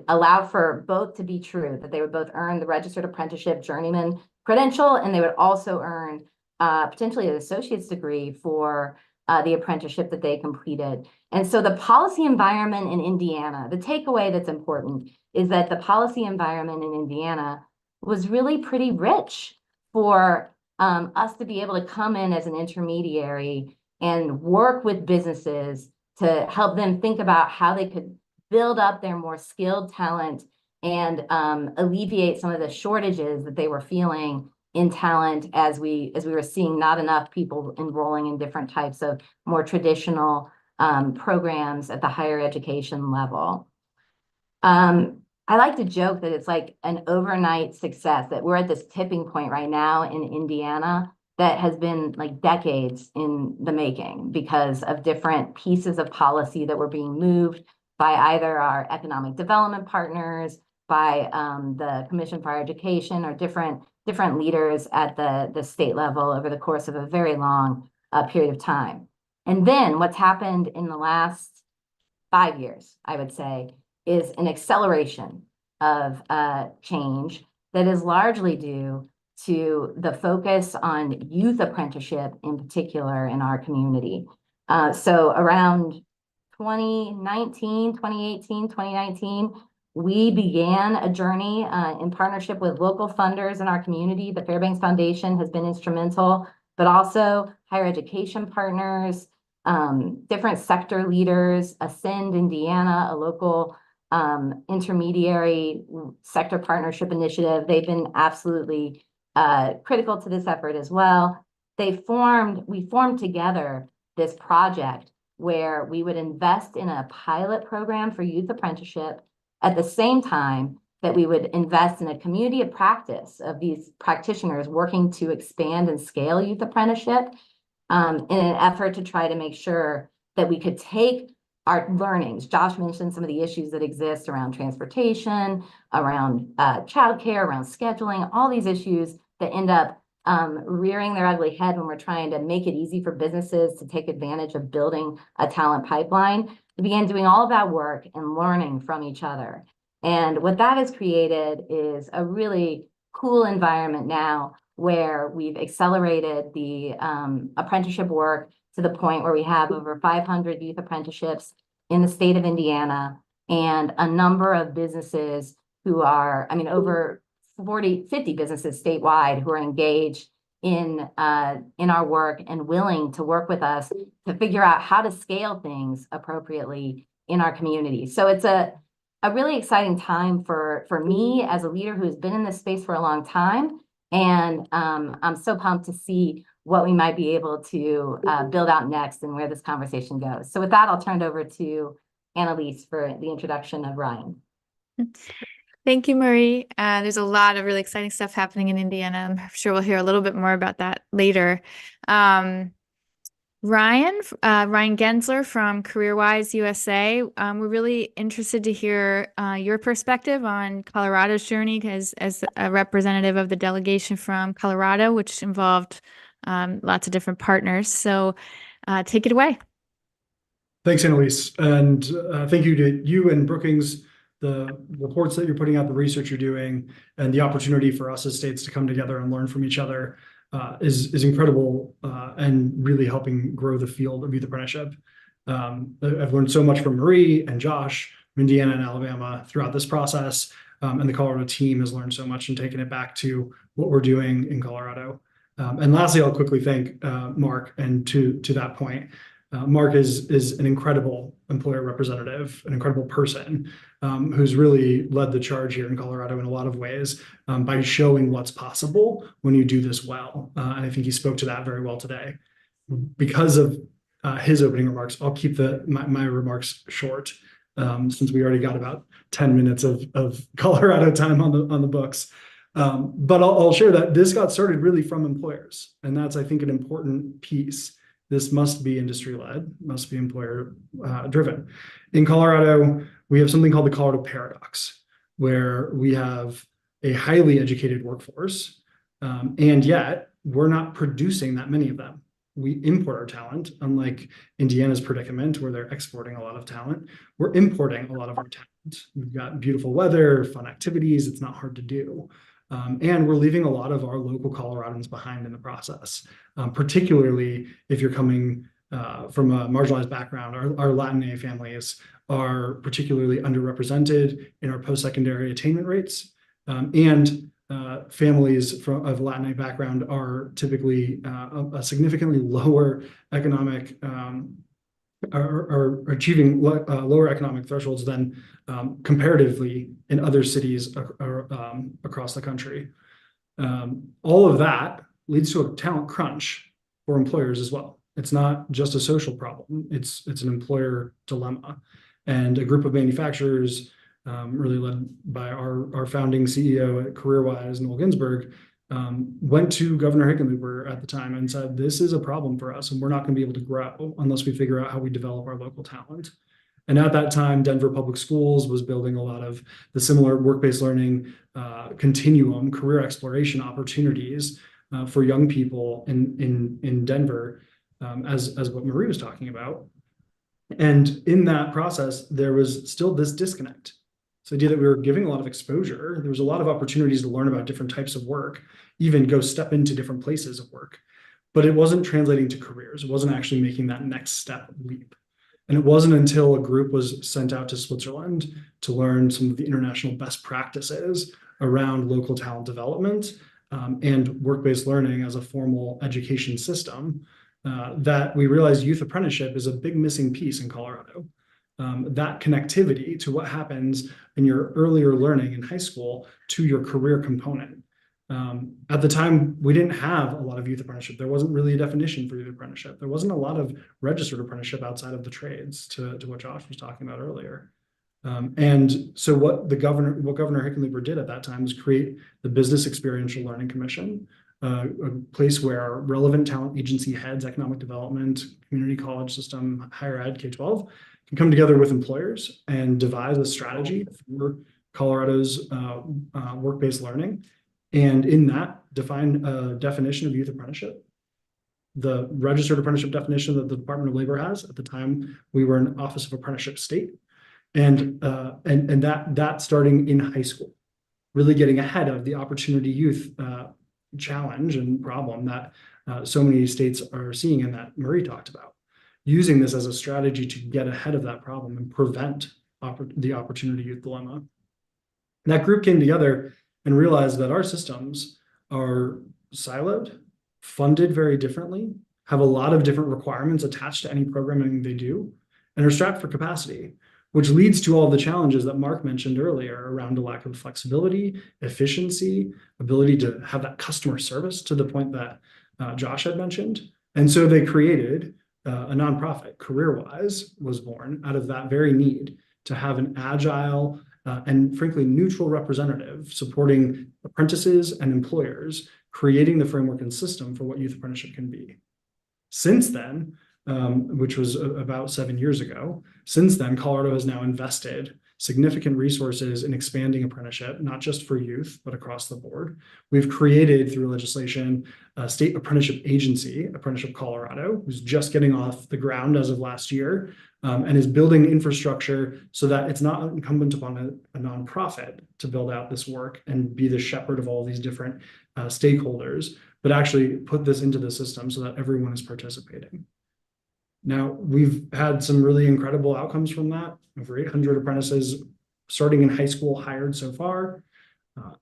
allow for both to be true, that they would both earn the registered apprenticeship journeyman credential, and they would also earn potentially an associate's degree for the apprenticeship that they completed. And so the policy environment in Indiana, the takeaway that's important is that the policy environment in Indiana was really pretty rich for us to be able to come in as an intermediary and work with businesses to help them think about how they could build up their more skilled talent and alleviate some of the shortages that they were feeling in talent as we were seeing not enough people enrolling in different types of more traditional programs at the higher education level. I like to joke that it's like an overnight success, that we're at this tipping point right now in Indiana that has been like decades in the making because of different pieces of policy that were being moved by either our economic development partners, by the Commission for Higher Education, or different leaders at the state level over the course of a very long period of time. And then what's happened in the last 5 years, I would say, is an acceleration of change that is largely due to the focus on youth apprenticeship in particular in our community. So around 2019, 2019, we began a journey in partnership with local funders in our community. The Fairbanks Foundation has been instrumental, but also higher education partners, different sector leaders, Ascend Indiana, a local intermediary sector partnership initiative. They've been absolutely critical to this effort as well. We formed together this project where we would invest in a pilot program for youth apprenticeship at the same time that we would invest in a community of practice of these practitioners working to expand and scale youth apprenticeship in an effort to try to make sure that we could take our learnings. Josh mentioned some of the issues that exist around transportation, around childcare, around scheduling, all these issues that end up rearing their ugly head when we're trying to make it easy for businesses to take advantage of building a talent pipeline. We began doing all of that work and learning from each other. And what that has created is a really cool environment now where we've accelerated the apprenticeship work to the point where we have over 500 youth apprenticeships in the state of Indiana. and a number of businesses who are, I mean, over 50 businesses statewide who are engaged in our work and willing to work with us to figure out how to scale things appropriately in our community. So it's a really exciting time for me as a leader who's been in this space for a long time. And I'm so pumped to see what we might be able to build out next and where this conversation goes. So with that, I'll turn it over to Annalise for the introduction of Ryan. Thank you, Marie. There's a lot of really exciting stuff happening in Indiana. I'm sure we'll hear a little bit more about that later. Ryan Gensler from CareerWise USA. We're really interested to hear your perspective on Colorado's journey as a representative of the delegation from Colorado, which involved lots of different partners. So take it away. Thanks, Annalise. And thank you to you and Brookings, the reports that you're putting out, the research you're doing, and the opportunity for us as states to come together and learn from each other is incredible and really helping grow the field of youth apprenticeship. I've learned so much from Marie and Josh from Indiana and Alabama throughout this process, and the Colorado team has learned so much and taken it back to what we're doing in Colorado. And lastly, I'll quickly thank Mark, and to that point, Mark is an incredible employer representative, an incredible person who's really led the charge here in Colorado in a lot of ways by showing what's possible when you do this well. And I think he spoke to that very well today. Because of his opening remarks, I'll keep my remarks short since we already got about 10 minutes of Colorado time on the books. But I'll share that this got started really from employers, and that's, I think, an important piece. This must be industry-led, must be employer-driven. In Colorado, we have something called the Colorado paradox, where we have a highly educated workforce, and yet we're not producing that many of them. We import our talent, unlike Indiana's predicament, where they're exporting a lot of talent. We're importing a lot of our talent. We've got beautiful weather, fun activities. It's not hard to do. And we're leaving a lot of our local Coloradans behind in the process, particularly if you're coming from a marginalized background. Our Latin families are particularly underrepresented in our post-secondary attainment rates, and families of Latin background are typically a significantly lower economic are achieving lower economic thresholds than comparatively in other cities across the country. All of that leads to a talent crunch for employers as well. It's not just a social problem, it's an employer dilemma. And a group of manufacturers, really led by our founding CEO at CareerWise, Noel Ginsberg, went to Governor Hickenlooper at the time and said, this is a problem for us, and we're not going to be able to grow unless we figure out how we develop our local talent. And at that time, Denver Public Schools was building a lot of the similar work-based learning continuum, career exploration opportunities for young people in Denver, as what Marie was talking about. And in that process, there was still this disconnect. So the idea that we were giving a lot of exposure, there was a lot of opportunities to learn about different types of work, even go step into different places of work, but it wasn't translating to careers. It wasn't actually making that next step leap. And it wasn't until a group was sent out to Switzerland to learn some of the international best practices around local talent development and work-based learning as a formal education system that we realized youth apprenticeship is a big missing piece in Colorado. That connectivity to what happens in your earlier learning in high school to your career component. At the time, we didn't have a lot of youth apprenticeship. There wasn't really a definition for youth apprenticeship. There wasn't a lot of registered apprenticeship outside of the trades, to what Josh was talking about earlier. And so what Governor Hickenlooper did at that time was create the Business Experiential Learning Commission, a place where relevant talent agency heads, economic development, community college system, higher ed, K-12, can come together with employers and devise a strategy for Colorado's work-based learning. And in that, define a definition of youth apprenticeship. The registered apprenticeship definition that the Department of Labor has. At the time, we were an Office of Apprenticeship state. And that starting in high school, really getting ahead of the opportunity youth challenge and problem that so many states are seeing and that Marie talked about. Using this as a strategy to get ahead of that problem and prevent the Opportunity Youth Dilemma. That group came together and realized that our systems are siloed, funded very differently, have a lot of different requirements attached to any programming they do, and are strapped for capacity, which leads to all the challenges that Mark mentioned earlier around a lack of flexibility, efficiency, ability to have that customer service to the point that Josh had mentioned. And so they created a nonprofit, CareerWise was born out of that very need to have an agile and frankly neutral representative supporting apprentices and employers, creating the framework and system for what youth apprenticeship can be. Since then, which was about 7 years ago, since then, Colorado has now invested significant resources in expanding apprenticeship, not just for youth, but across the board. We've created through legislation a state apprenticeship agency, Apprenticeship Colorado, who's just getting off the ground as of last year, and is building infrastructure so that it's not incumbent upon a nonprofit to build out this work and be the shepherd of all these different stakeholders, but actually put this into the system so that everyone is participating. Now, we've had some really incredible outcomes from that. Over 800 apprentices starting in high school hired so far.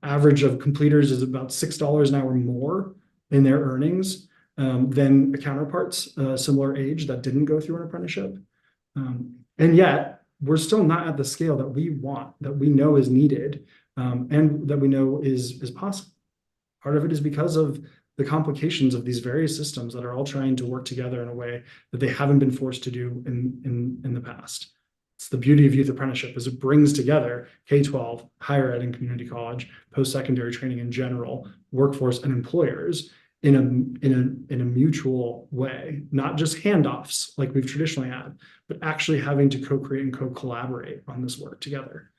Average of completers is about $6 an hour more in their earnings than counterparts similar age that didn't go through an apprenticeship. And yet, we're still not at the scale that we want, that we know is needed, and that we know is possible. Part of it is because of the complications of these various systems that are all trying to work together in a way that they haven't been forced to do in the past. It's the beauty of youth apprenticeship is it brings together K-12, higher ed and community college, post-secondary training in general, workforce and employers in a mutual way, not just handoffs like we've traditionally had, but actually having to co-create and co-collaborate on this work together.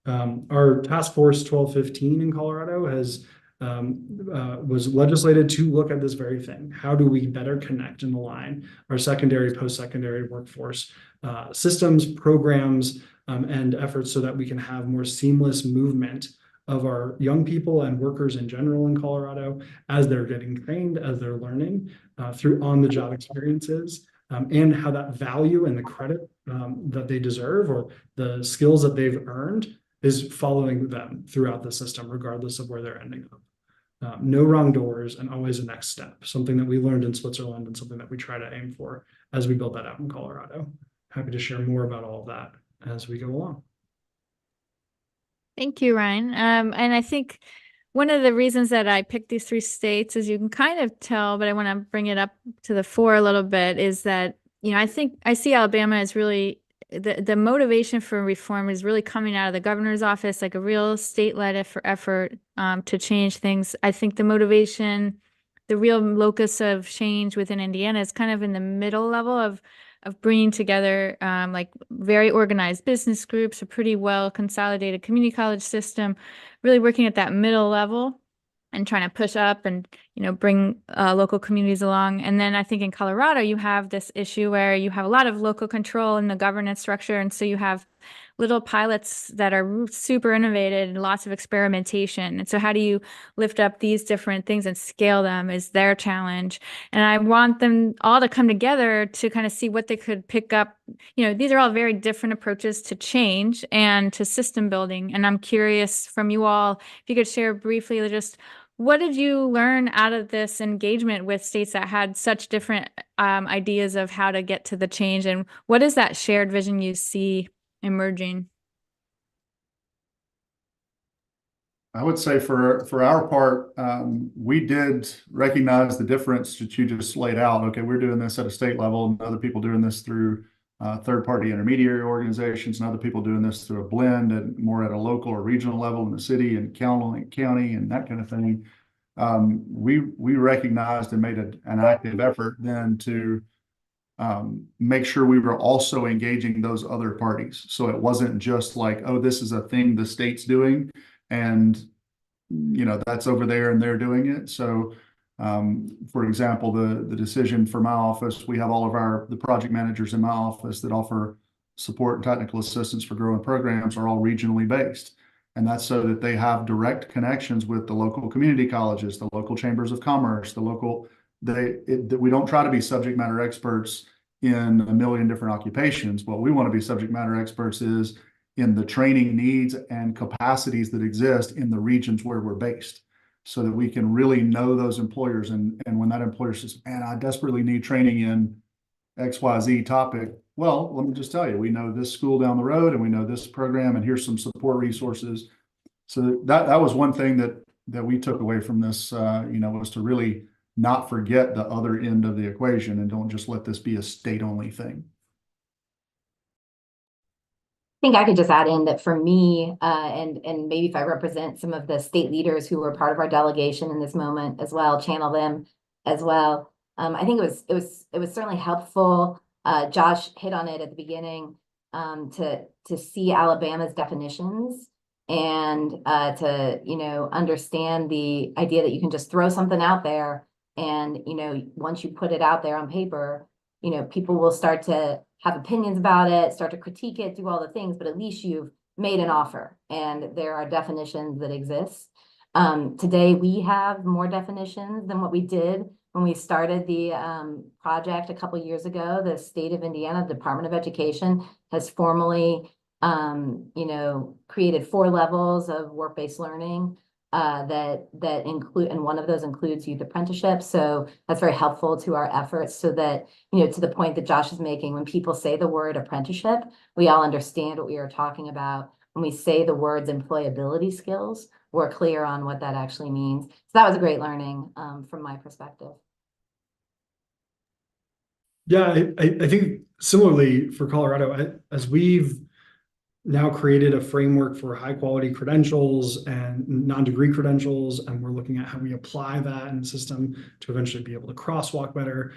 Our Task Force 1215 in Colorado was legislated to look at this very thing. How do we better connect and align our secondary, post-secondary workforce systems, programs, and efforts so that we can have more seamless movement of our young people and workers in general in Colorado as they're getting trained, as they're learning through on-the-job experiences, and how that value and the credit that they deserve or the skills that they've earned is following them throughout the system, regardless of where they're ending up. No wrong doors and always a next step, something that we learned in Switzerland and something that we try to aim for as we build that out in Colorado. Happy to share more about all of that as we go along. Thank you, Ryan. And I think one of the reasons that I picked these 3 states, as you can kind of tell, but I want to bring it up to the fore a little bit, is that, I think I see Alabama as really the motivation for reform is really coming out of the governor's office, like a real state-led effort to change things. I think the motivation, the real locus of change within Indiana is kind of in the middle level of bringing together like very organized business groups, a pretty well consolidated community college system, really working at that middle level and trying to push up and, bring local communities along. And then I think in Colorado, you have this issue where you have a lot of local control in the governance structure. And so you have little pilots that are super innovative and lots of experimentation. And so how do you lift up these different things and scale them is their challenge. And I want them all to come together to kind of see what they could pick up. These are all very different approaches to change and to system building. And I'm curious from you all, if you could share briefly just what did you learn out of this engagement with states that had such different ideas of how to get to the change? And what is that shared vision you see emerging? I would say for our part, we did recognize the difference that you just laid out. Okay, we're doing this at a state level, and other people doing this through third-party intermediary organizations, and other people doing this through a blend and more at a local or regional level in the city and county and that kind of thing. We recognized and made an active effort then to make sure we were also engaging those other parties. So it wasn't just like, oh, this is a thing the state's doing, and that's over there and they're doing it. So for example, the decision for my office, we have all of the project managers in my office that offer support and technical assistance for growing programs are all regionally based. And that's so that they have direct connections with the local community colleges, the local chambers of commerce, we don't try to be subject matter experts in a million different occupations. What we want to be subject matter experts is in the training needs and capacities that exist in the regions where we're based, so that we can really know those employers. And when that employer says, man, I desperately need training in XYZ topic, well, let me just tell you, we know this school down the road and we know this program, and here's some support resources. So that was one thing that we took away from this, was to really not forget the other end of the equation, and don't just let this be a state-only thing. I think I could just add in that for me, and maybe if I represent some of the state leaders who were part of our delegation in this moment as well, channel them as well. I think it was certainly helpful. Josh hit on it at the beginning, to see Alabama's definitions, and to understand the idea that you can just throw something out there, and once you put it out there on paper, people will start to have opinions about it, start to critique it, do all the things, but at least you've made an offer, and there are definitions that exist. Today, we have more definitions than what we did when we started the project a couple of years ago. The state of Indiana, Department of Education, has formally created 4 levels of work-based learning that include, and one of those includes youth apprenticeship. So that's very helpful to our efforts, so that, to the point that Josh is making, when people say the word apprenticeship, we all understand what we are talking about. When we say the words employability skills, we're clear on what that actually means. So that was a great learning from my perspective. Yeah, I think similarly for Colorado, as we've now created a framework for high quality credentials and non-degree credentials, and we're looking at how we apply that in the system to eventually be able to crosswalk better.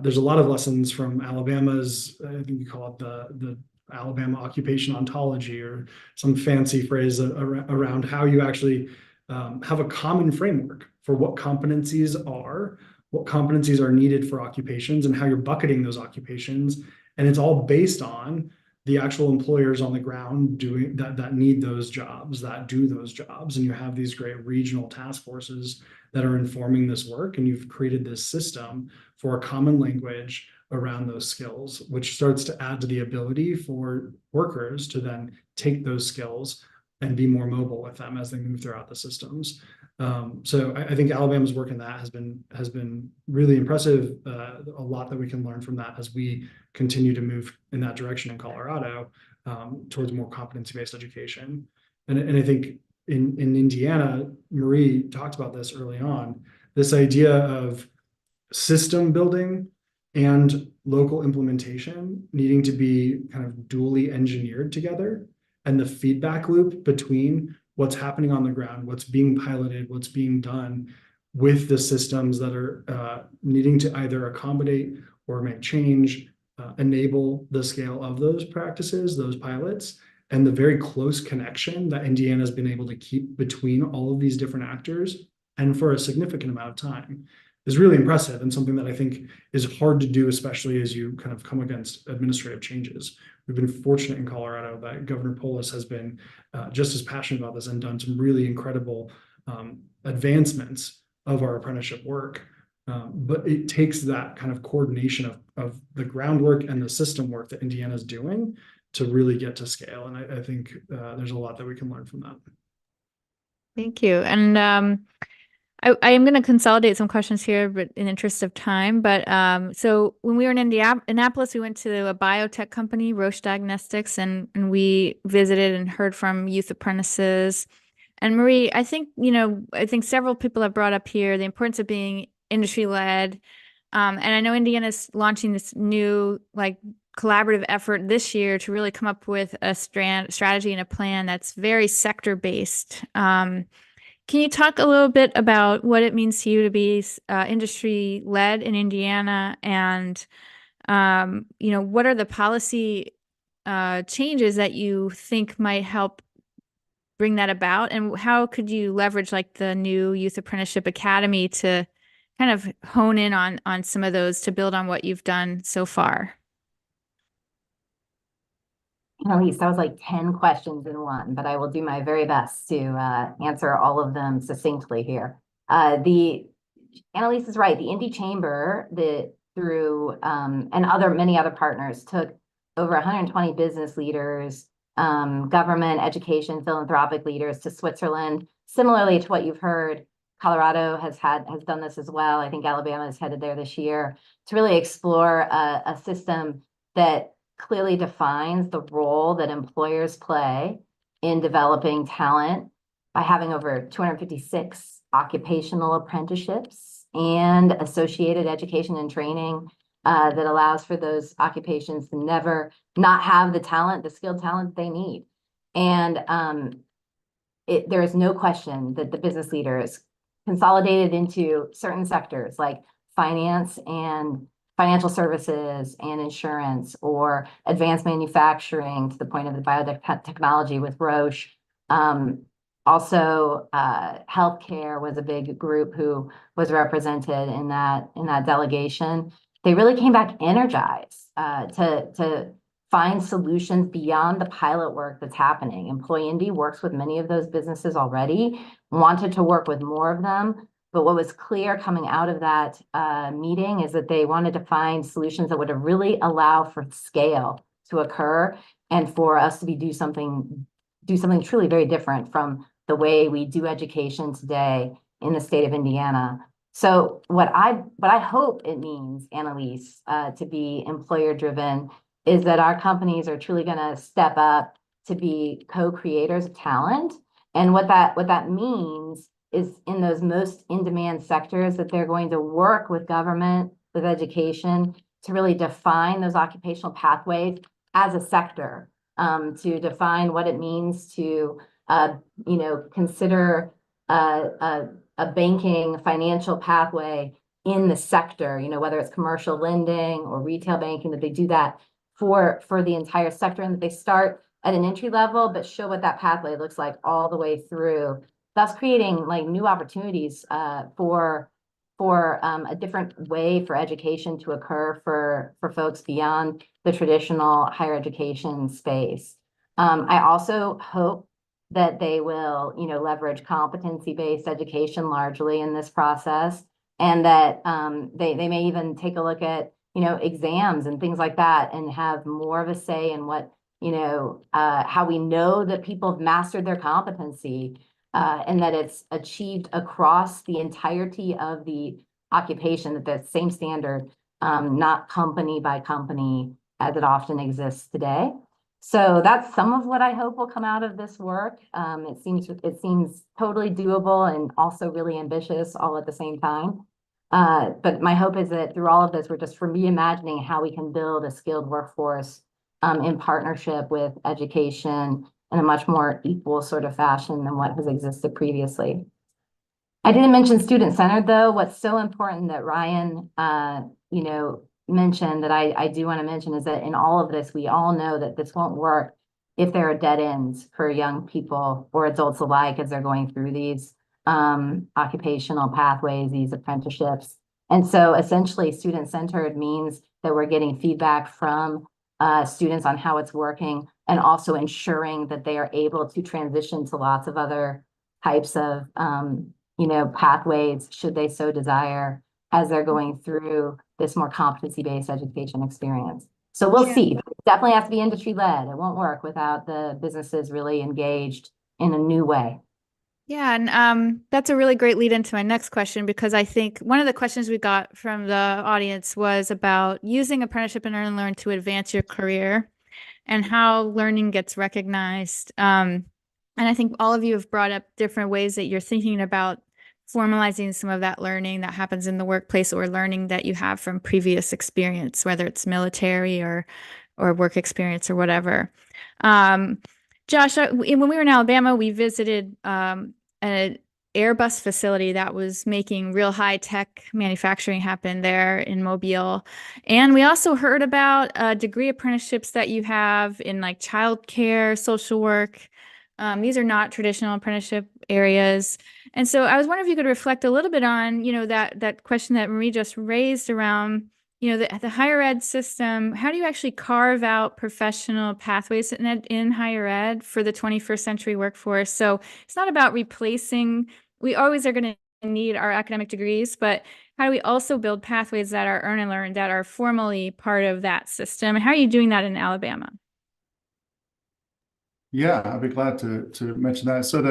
There's a lot of lessons from Alabama's, I think we call it the Alabama occupation ontology, or some fancy phrase around how you actually have a common framework for what competencies are needed for occupations, and how you're bucketing those occupations. And it's all based on the actual employers on the ground doing that need those jobs, that do those jobs. And you have these great regional task forces that are informing this work, and you've created this system for a common language around those skills, which starts to add to the ability for workers to then take those skills and be more mobile with them as they move throughout the systems. So I think Alabama's work in that has been really impressive. A lot that we can learn from that as we continue to move in that direction in Colorado, towards more competency-based education. And I think in Indiana, Marie talked about this early on, this idea of system building and local implementation needing to be kind of dually engineered together, and the feedback loop between what's happening on the ground, what's being piloted, what's being done with the systems that are needing to either accommodate or make change, enable the scale of those practices, those pilots, and the very close connection that Indiana has been able to keep between all of these different actors, and for a significant amount of time, is really impressive, and something that I think is hard to do, especially as you kind of come against administrative changes. We've been fortunate in Colorado that Governor Polis has been just as passionate about this, and done some really incredible advancements of our apprenticeship work. But it takes that kind of coordination of the groundwork and the system work that Indiana's doing to really get to scale. And I think there's a lot that we can learn from that. Thank you. And I am going to consolidate some questions here, but in interest of time. But so when we were in Indianapolis, we went to a biotech company, Roche Diagnostics, and we visited and heard from youth apprentices. And Marie, I think several people have brought up here the importance of being industry-led. And I know Indiana's launching this new collaborative effort this year to really come up with a strategy and a plan that's very sector-based. Can you talk a little bit about what it means to you to be industry-led in Indiana, and what are the policy changes that you think might help bring that about, and how could you leverage the new Youth Apprenticeship Academy to kind of hone in on some of those to build on what you've done so far? Annalise, that was 10 questions in one, but I will do my very best to answer all of them succinctly here. Annalise is right. The Indy Chamber, through and many other partners, took over 120 business leaders government, education, philanthropic leaders to Switzerland. Similarly to what you've heard, Colorado has done this as well. I think Alabama is headed there this year to really explore a system that clearly defines the role that employers play in developing talent by having over 256 occupational apprenticeships and associated education and training that allows for those occupations to never not have the talent, the skilled talent they need. And there is no question that the business leaders consolidated into certain sectors like finance and financial services and insurance, or advanced manufacturing to the point of the biotechnology with Roche. Also, healthcare was a big group who was represented in that delegation. They really came back energized to find solutions beyond the pilot work that's happening. Employee Indy works with many of those businesses already, wanted to work with more of them. But what was clear coming out of that meeting is that they wanted to find solutions that would really allow for scale to occur and for us to do something truly very different from the way we do education today in the state of Indiana. So what I hope it means, Annalise, to be employer driven is that our companies are truly going to step up to be co-creators of talent. And what that means is in those most in-demand sectors that they're going to work with government, with education, to really define those occupational pathways as a sector, to define what it means to, consider a banking financial pathway in the sector, whether it's commercial lending or retail banking, that they do that for the entire sector, and that they start at an entry level, but show what that pathway looks like all the way through, thus creating like new opportunities for a different way for education to occur for folks beyond the traditional higher education space. I also hope that they will, leverage competency-based education largely in this process, and that they may even take a look at, exams and things like that, and have more of a say in what, how we know that people have mastered their competency, and that it's achieved across the entirety of the occupation, that same standard, not company by company as it often exists today. So that's some of what I hope will come out of this work. It seems totally doable and also really ambitious all at the same time. But my hope is that through all of this, we're just reimagining how we can build a skilled workforce in partnership with education in a much more equal sort of fashion than what has existed previously. I didn't mention student-centered, though. What's so important that Ryan, mentioned that I do want to mention is that in all of this, we all know that this won't work if there are dead ends for young people or adults alike as they're going through these occupational pathways, these apprenticeships. And so essentially student-centered means that we're getting feedback from students on how it's working, and also ensuring that they are able to transition to lots of other types of, pathways, should they so desire, as they're going through this more competency-based education experience. So we'll see. It definitely has to be industry-led. It won't work without the businesses really engaged in a new way. Yeah, and that's a really great lead into my next question, because I think one of the questions we got from the audience was about using apprenticeship and earn and learn to advance your career and how learning gets recognized. And I think all of you have brought up different ways that you're thinking about formalizing some of that learning that happens in the workplace, or learning that you have from previous experience, whether it's military or work experience or whatever. Josh, when we were in Alabama, we visited an Airbus facility that was making real high-tech manufacturing happen there in Mobile. And we also heard about degree apprenticeships that you have in like childcare, social work. These are not traditional apprenticeship areas. And so I was wondering if you could reflect a little bit on, that question that Marie just raised around, the higher ed system. How do you actually carve out professional pathways in higher ed for the 21st century workforce? So it's not about replacing, we always are going to need our academic degrees, but how do we also build pathways that are earn and learn, that are formally part of that system? And how are you doing that in Alabama? Yeah, I'd be glad to mention that. So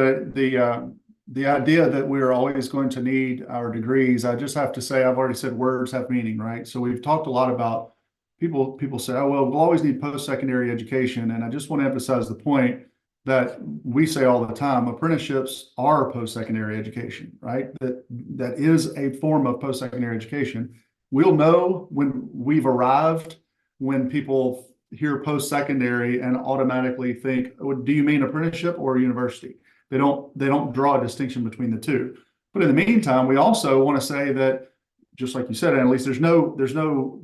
the idea that we're always going to need our degrees, I just have to say, I've already said words have meaning, right? So we've talked a lot about people say, oh, well, we'll always need post-secondary education. And I just want to emphasize the point that we say all the time, apprenticeships are post-secondary education, right? That is a form of post-secondary education. We'll know when we've arrived, when people hear post-secondary and automatically think, oh, do you mean apprenticeship or university? They don't draw a distinction between the two. But in the meantime, we also want to say that, just like you said, Annalise, there's no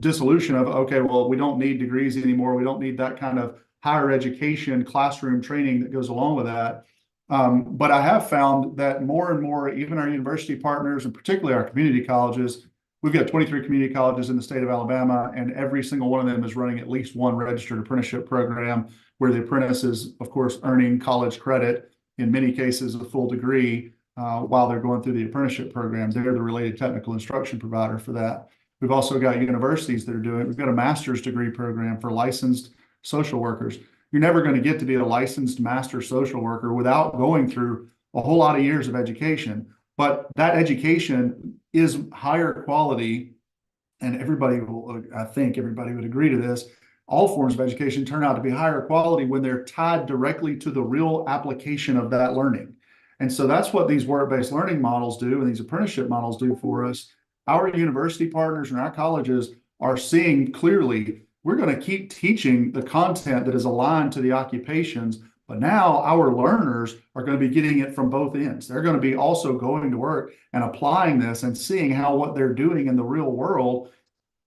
dissolution of, okay, well, we don't need degrees anymore. We don't need that kind of higher education classroom training that goes along with that. But I have found that more and more, even our university partners, and particularly our community colleges, we've got 23 community colleges in the state of Alabama, and every single one of them is running at least one registered apprenticeship program where the apprentice is, of course, earning college credit, in many cases, a full degree while they're going through the apprenticeship program. They're the related technical instruction provider for that. We've also got universities that are doing it. We've got a master's degree program for licensed social workers. You're never going to get to be a licensed master social worker without going through a whole lot of years of education. But that education is higher quality, and I think everybody would agree to this. All forms of education turn out to be higher quality when they're tied directly to the real application of that learning. And so that's what these work-based learning models do, and these apprenticeship models do for us. Our university partners and our colleges are seeing clearly, we're going to keep teaching the content that is aligned to the occupations, but now our learners are going to be getting it from both ends. They're going to be also going to work and applying this and seeing how what they're doing in the real world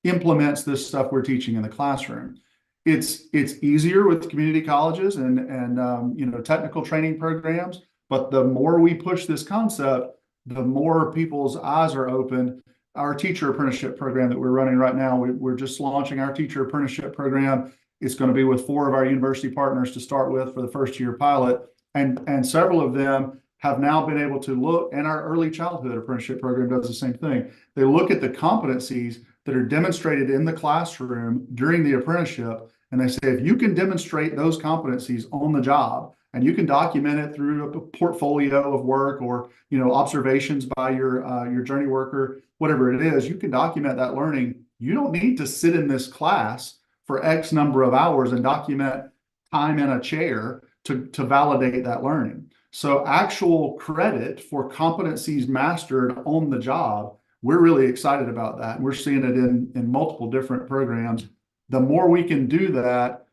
implements this stuff we're teaching in the classroom. It's easier with community colleges and technical training programs, but the more we push this concept, the more people's eyes are open. Our teacher apprenticeship program that we're running right now, we're just launching our teacher apprenticeship program. It's going to be with 4 of our university partners to start with for the first year pilot. And several of them have now been able to look, and our early childhood apprenticeship program does the same thing. They look at the competencies that are demonstrated in the classroom during the apprenticeship, and they say, if you can demonstrate those competencies on the job, and you can document it through a portfolio of work or observations by your journey worker, whatever it is, you can document that learning. You don't need to sit in this class for X number of hours and document time in a chair to validate that learning. So actual credit for competencies mastered on the job, we're really excited about that. We're seeing it in multiple different programs. The more we can do that,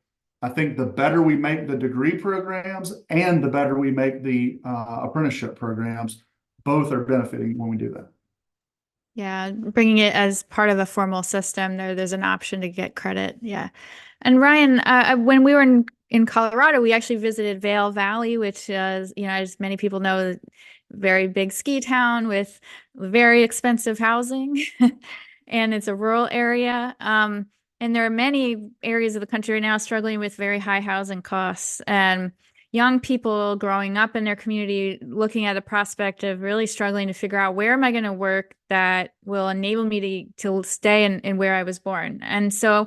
I think the better we make the degree programs and the better we make the apprenticeship programs. Both are benefiting when we do that. Yeah, bringing it as part of a formal system, there's an option to get credit. Yeah. And Ryan, when we were in Colorado, we actually visited Vail Valley, which is, as many people know, very big ski town with very expensive housing, and it's a rural area. And there are many areas of the country right now struggling with very high housing costs, and young people growing up in their community looking at the prospect of really struggling to figure out, where am I going to work that will enable me to stay in where I was born. And so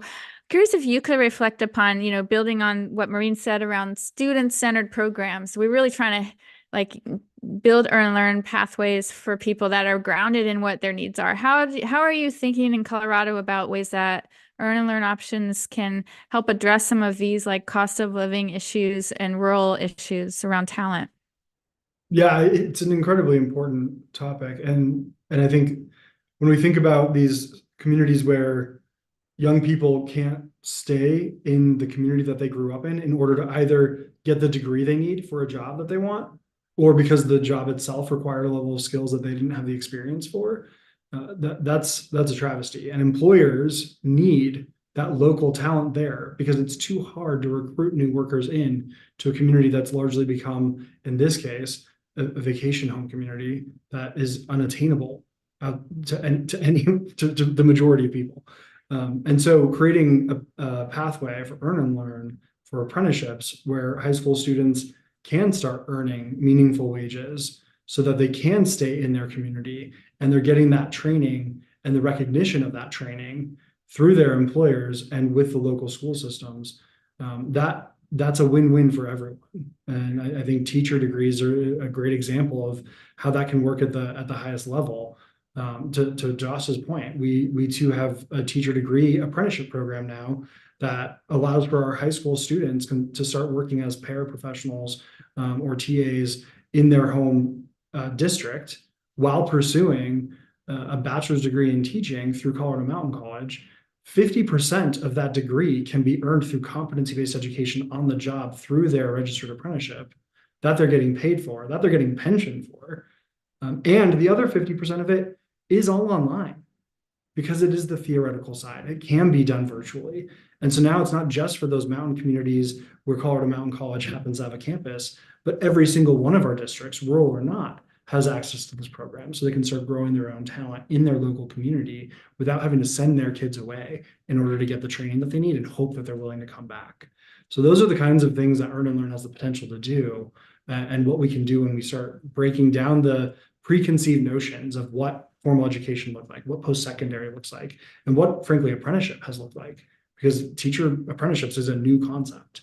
curious if you could reflect upon, building on what Maureen said around student-centered programs. We're really trying to build earn and learn pathways for people that are grounded in what their needs are. How are you thinking in Colorado about ways that earn and learn options can help address some of these cost of living issues and rural issues around talent? Yeah, it's an incredibly important topic. And I think when we think about these communities where young people can't stay in the community that they grew up in order to either get the degree they need for a job that they want, or because the job itself required a level of skills that they didn't have the experience for, that's a travesty. And employers need that local talent there, because it's too hard to recruit new workers in to a community that's largely become, in this case, a vacation home community that is unattainable to the majority of people. And so creating a pathway for earn and learn for apprenticeships where high school students can start earning meaningful wages so that they can stay in their community, and they're getting that training and the recognition of that training through their employers and with the local school systems. That that's a win-win for everyone. And I think teacher degrees are a great example of how that can work at the highest level. To Josh's point, we too have a teacher degree apprenticeship program now that allows for our high school students to start working as paraprofessionals or TAs in their home district while pursuing a bachelor's degree in teaching through Colorado Mountain College. 50% of that degree can be earned through competency-based education on the job through their registered apprenticeship that they're getting paid for, that they're getting pension for. And the other 50% of it is all online because it is the theoretical side. It can be done virtually. And so now it's not just for those mountain communities where Colorado Mountain College happens to have a campus, but every single one of our districts, rural or not, has access to this program so they can start growing their own talent in their local community without having to send their kids away in order to get the training that they need and hope that they're willing to come back. So those are the kinds of things that Earn and Learn has the potential to do, and what we can do when we start breaking down the preconceived notions of what formal education looked like, what post-secondary looks like, and what, frankly, apprenticeship has looked like. Because teacher apprenticeships is a new concept.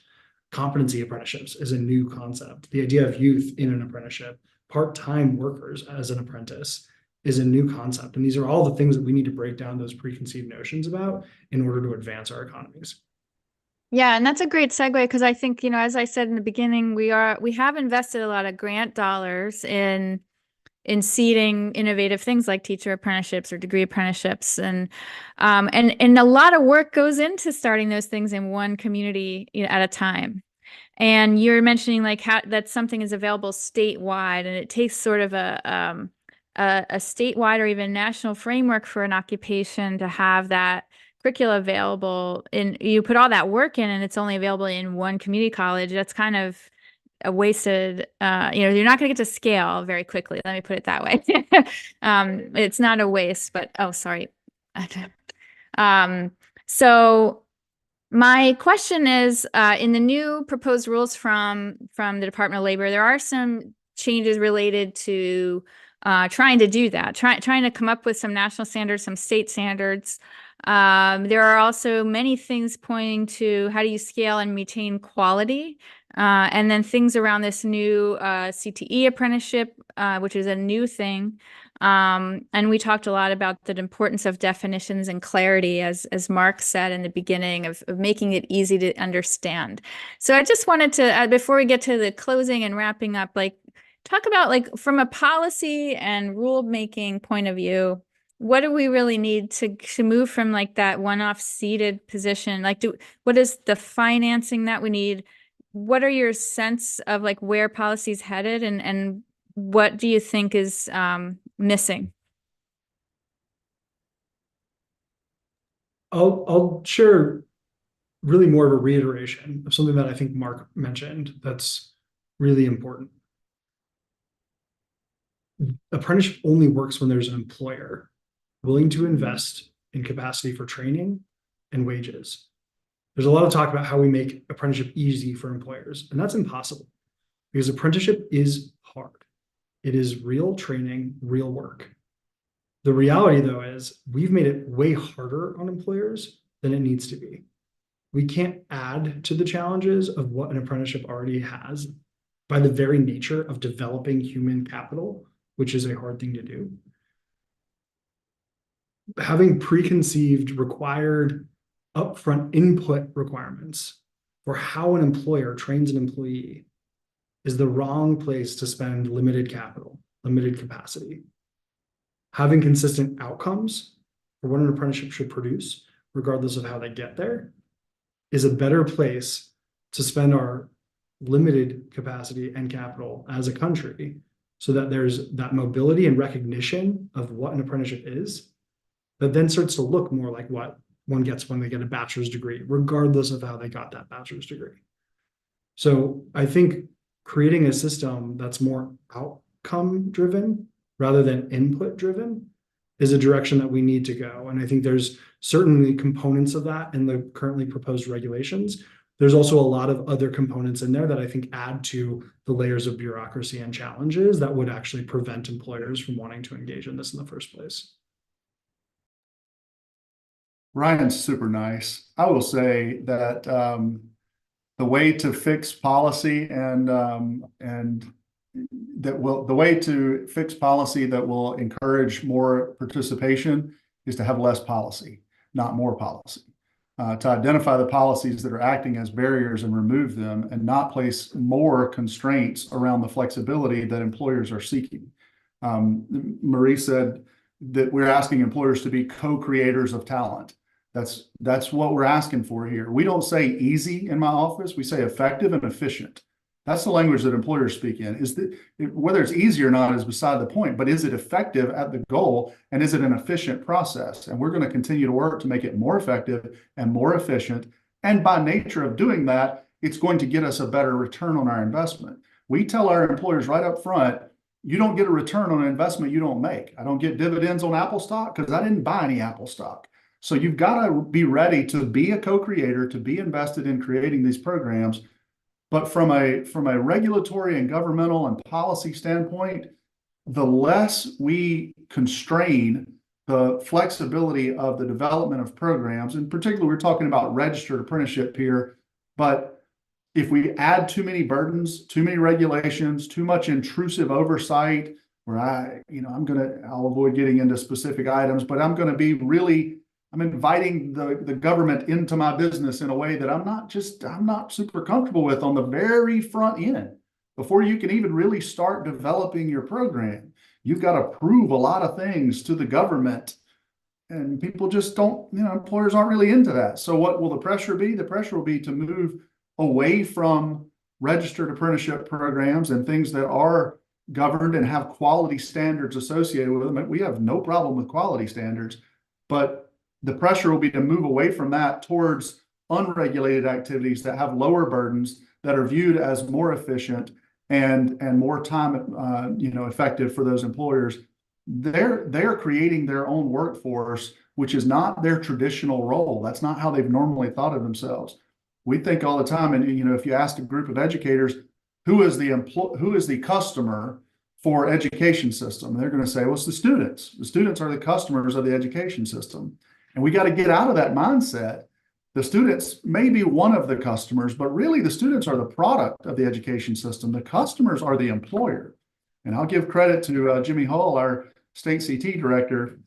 Competency apprenticeships is a new concept. The idea of youth in an apprenticeship, part-time workers as an apprentice, is a new concept. And these are all the things that we need to break down those preconceived notions about in order to advance our economies. Yeah, and that's a great segue because I think, as I said in the beginning, we have invested a lot of grant dollars in seeding innovative things like teacher apprenticeships or degree apprenticeships, and a lot of work goes into starting those things in one community at a time. And you're mentioning like how that something is available statewide, and it takes sort of a statewide or even national framework for an occupation to have that curricula available. And you put all that work in, and it's only available in one community college. That's kind of a wasted, you're not going to get to scale very quickly. Let me put it that way. It's not a waste, but, oh, sorry. So my question is, in the new proposed rules from the Department of Labor, there are some changes related to trying to do that, trying to come up with some national standards, some state standards. There are also many things pointing to how do you scale and maintain quality, and then things around this new CTE apprenticeship, which is a new thing. And we talked a lot about the importance of definitions and clarity, as Mark said in the beginning, of making it easy to understand. So I just wanted to, before we get to the closing and wrapping up, like talk about like from a policy and rule making point of view, what do we really need to move from like that one-off seated position? Like, what is the financing that we need? What are your sense of like where policy is headed, and what do you think is missing? I'll share really more of a reiteration of something that I think Mark mentioned that's really important. Apprenticeship only works when there's an employer willing to invest in capacity for training and wages. There's a lot of talk about how we make apprenticeship easy for employers, and that's impossible because apprenticeship is hard. It is real training, real work. The reality, though, is we've made it way harder on employers than it needs to be. We can't add to the challenges of what an apprenticeship already has by the very nature of developing human capital, which is a hard thing to do. Having preconceived required upfront input requirements for how an employer trains an employee is the wrong place to spend limited capital, limited capacity. Having consistent outcomes for what an apprenticeship should produce, regardless of how they get there, is a better place to spend our limited capacity and capital as a country, so that there's that mobility and recognition of what an apprenticeship is, that then starts to look more like what one gets when they get a bachelor's degree, regardless of how they got that bachelor's degree. So I think creating a system that's more outcome driven rather than input driven is a direction that we need to go. And I think there's certainly components of that in the currently proposed regulations. There's also a lot of other components in there that I think add to the layers of bureaucracy and challenges that would actually prevent employers from wanting to engage in this in the first place. Ryan's super nice. I will say that the the way to fix policy the way to fix policy that will encourage more participation is to have less policy, not more policy. To identify the policies that are acting as barriers and remove them, and not place more constraints around the flexibility that employers are seeking. Marie said that we're asking employers to be co-creators of talent. That's what we're asking for here. We don't say easy in my office, we say effective and efficient. That's the language that employers speak in. Whether it's easy or not is beside the point, but is it effective at the goal, and is it an efficient process? And we're going to continue to work to make it more effective and more efficient. And by nature of doing that, it's going to get us a better return on our investment. We tell our employers right up front, you don't get a return on an investment you don't make. I don't get dividends on Apple stock because I didn't buy any Apple stock. So you've got to be ready to be a co-creator, to be invested in creating these programs. But from a regulatory and governmental and policy standpoint, the less we constrain the flexibility of the development of programs, in particular, we're talking about registered apprenticeship here, but if we add too many burdens, too many regulations, too much intrusive oversight, where I'll avoid getting into specific items, but I'm inviting the government into my business in a way that I'm not super comfortable with on the very front end. Before you can even really start developing your program, you've got to prove a lot of things to the government, and people just don't, employers aren't really into that. So what will the pressure be? The pressure will be to move away from registered apprenticeship programs and things that are governed and have quality standards associated with them. We have no problem with quality standards, but the pressure will be to move away from that towards unregulated activities that have lower burdens, that are viewed as more efficient and more time effective for those employers. They're creating their own workforce, which is not their traditional role. That's not how they've normally thought of themselves. We think all the time, and if you ask a group of educators, who is the customer for education system, they're going to say, well, it's the students. The students are the customers of the education system. And we got to get out of that mindset. The students may be one of the customers, but really the students are the product of the education system. The customers are the employer. And I'll give credit to Jimmy Hull, our state CT director,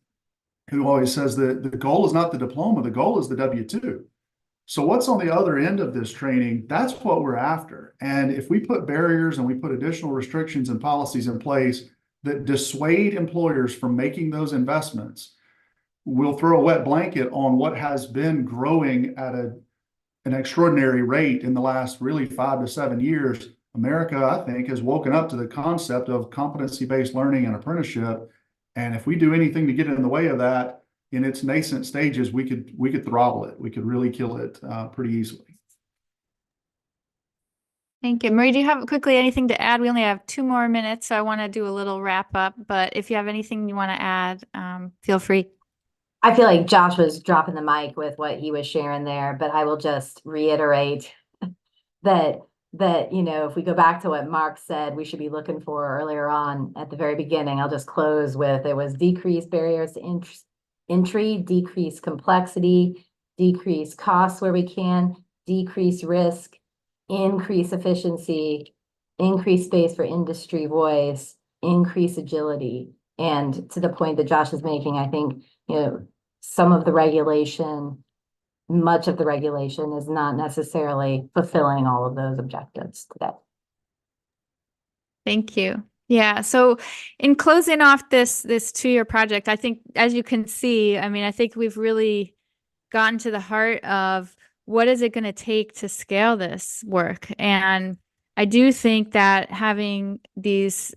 who always says that the goal is not the diploma, the goal is the W-2. So what's on the other end of this training? That's what we're after. And if we put barriers and we put additional restrictions and policies in place that dissuade employers from making those investments, we'll throw a wet blanket on what has been growing at an extraordinary rate in the last really 5 to 7 years. America, I think, has woken up to the concept of competency-based learning and apprenticeship. And if we do anything to get in the way of that in its nascent stages, we could throttle it. We could really kill it pretty easily. Thank you. Marie, do you have quickly anything to add? We only have 2 more minutes, so I want to do a little wrap up. But if you have anything you want to add, feel free. I feel like Josh was dropping the mic with what he was sharing there, but I will just reiterate that if we go back to what Mark said, we should be looking for earlier on at the very beginning. I'll just close with, it was decreased barriers to entry, decrease complexity, decrease costs where we can, decrease risk, increase efficiency, increase space for industry voice, increase agility. And to the point that Josh is making, I think, much of the regulation is not necessarily fulfilling all of those objectives today. Thank you. Yeah. So in closing off this 2-year project, I think, as you can see, I think we've really gotten to the heart of what is it going to take to scale this work. And I do think that having these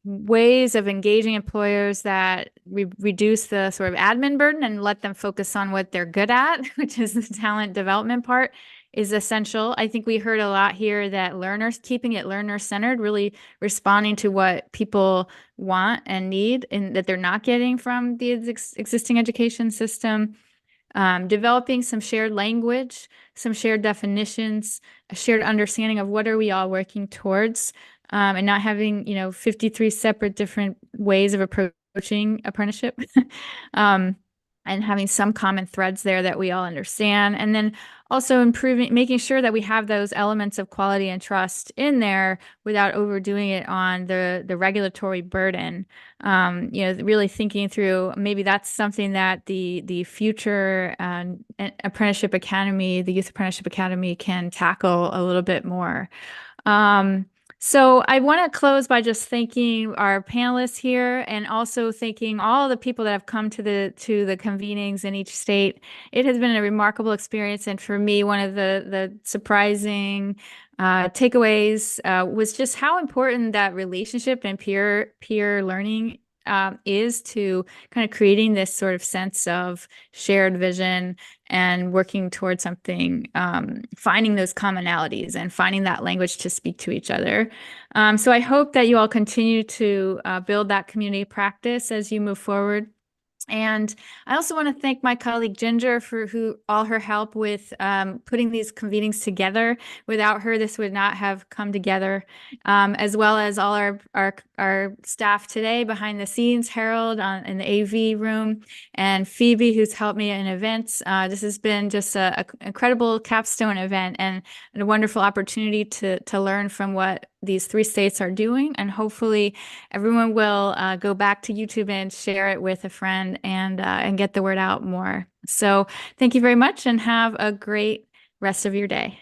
ways of engaging employers that reduce the sort of admin burden and let them focus on what they're good at, which is the talent development part, is essential. I think we heard a lot here that keeping it learner-centered, really responding to what people want and need and that they're not getting from the existing education system, developing some shared language, some shared definitions, a shared understanding of what are we all working towards, and not having, 53 separate different ways of approaching apprenticeship. I and having some common threads there that we all understand. And then also making sure that we have those elements of quality and trust in there without overdoing it on the regulatory burden. Really thinking through, maybe that's something that the future apprenticeship academy, the Youth Apprenticeship Academy, can tackle a little bit more. So I want to close by just thanking our panelists here, and also thanking all the people that have come to the convenings in each state. It has been a remarkable experience, and for me, one of the surprising takeaways was just how important that relationship and peer learning is to kind of creating this sort of sense of shared vision and working towards something, finding those commonalities and finding that language to speak to each other. So I hope that you all continue to build that community practice as you move forward. And I also want to thank my colleague Ginger for all her help with putting these convenings together. Without her, this would not have come together, as well as all our staff today behind the scenes, Harold in the AV room, and Phoebe, who's helped me in events. This has been just an incredible capstone event and a wonderful opportunity to learn from what these 3 states are doing, and hopefully everyone will go back to YouTube and share it with a friend and get the word out more. So thank you very much, and have a great rest of your day.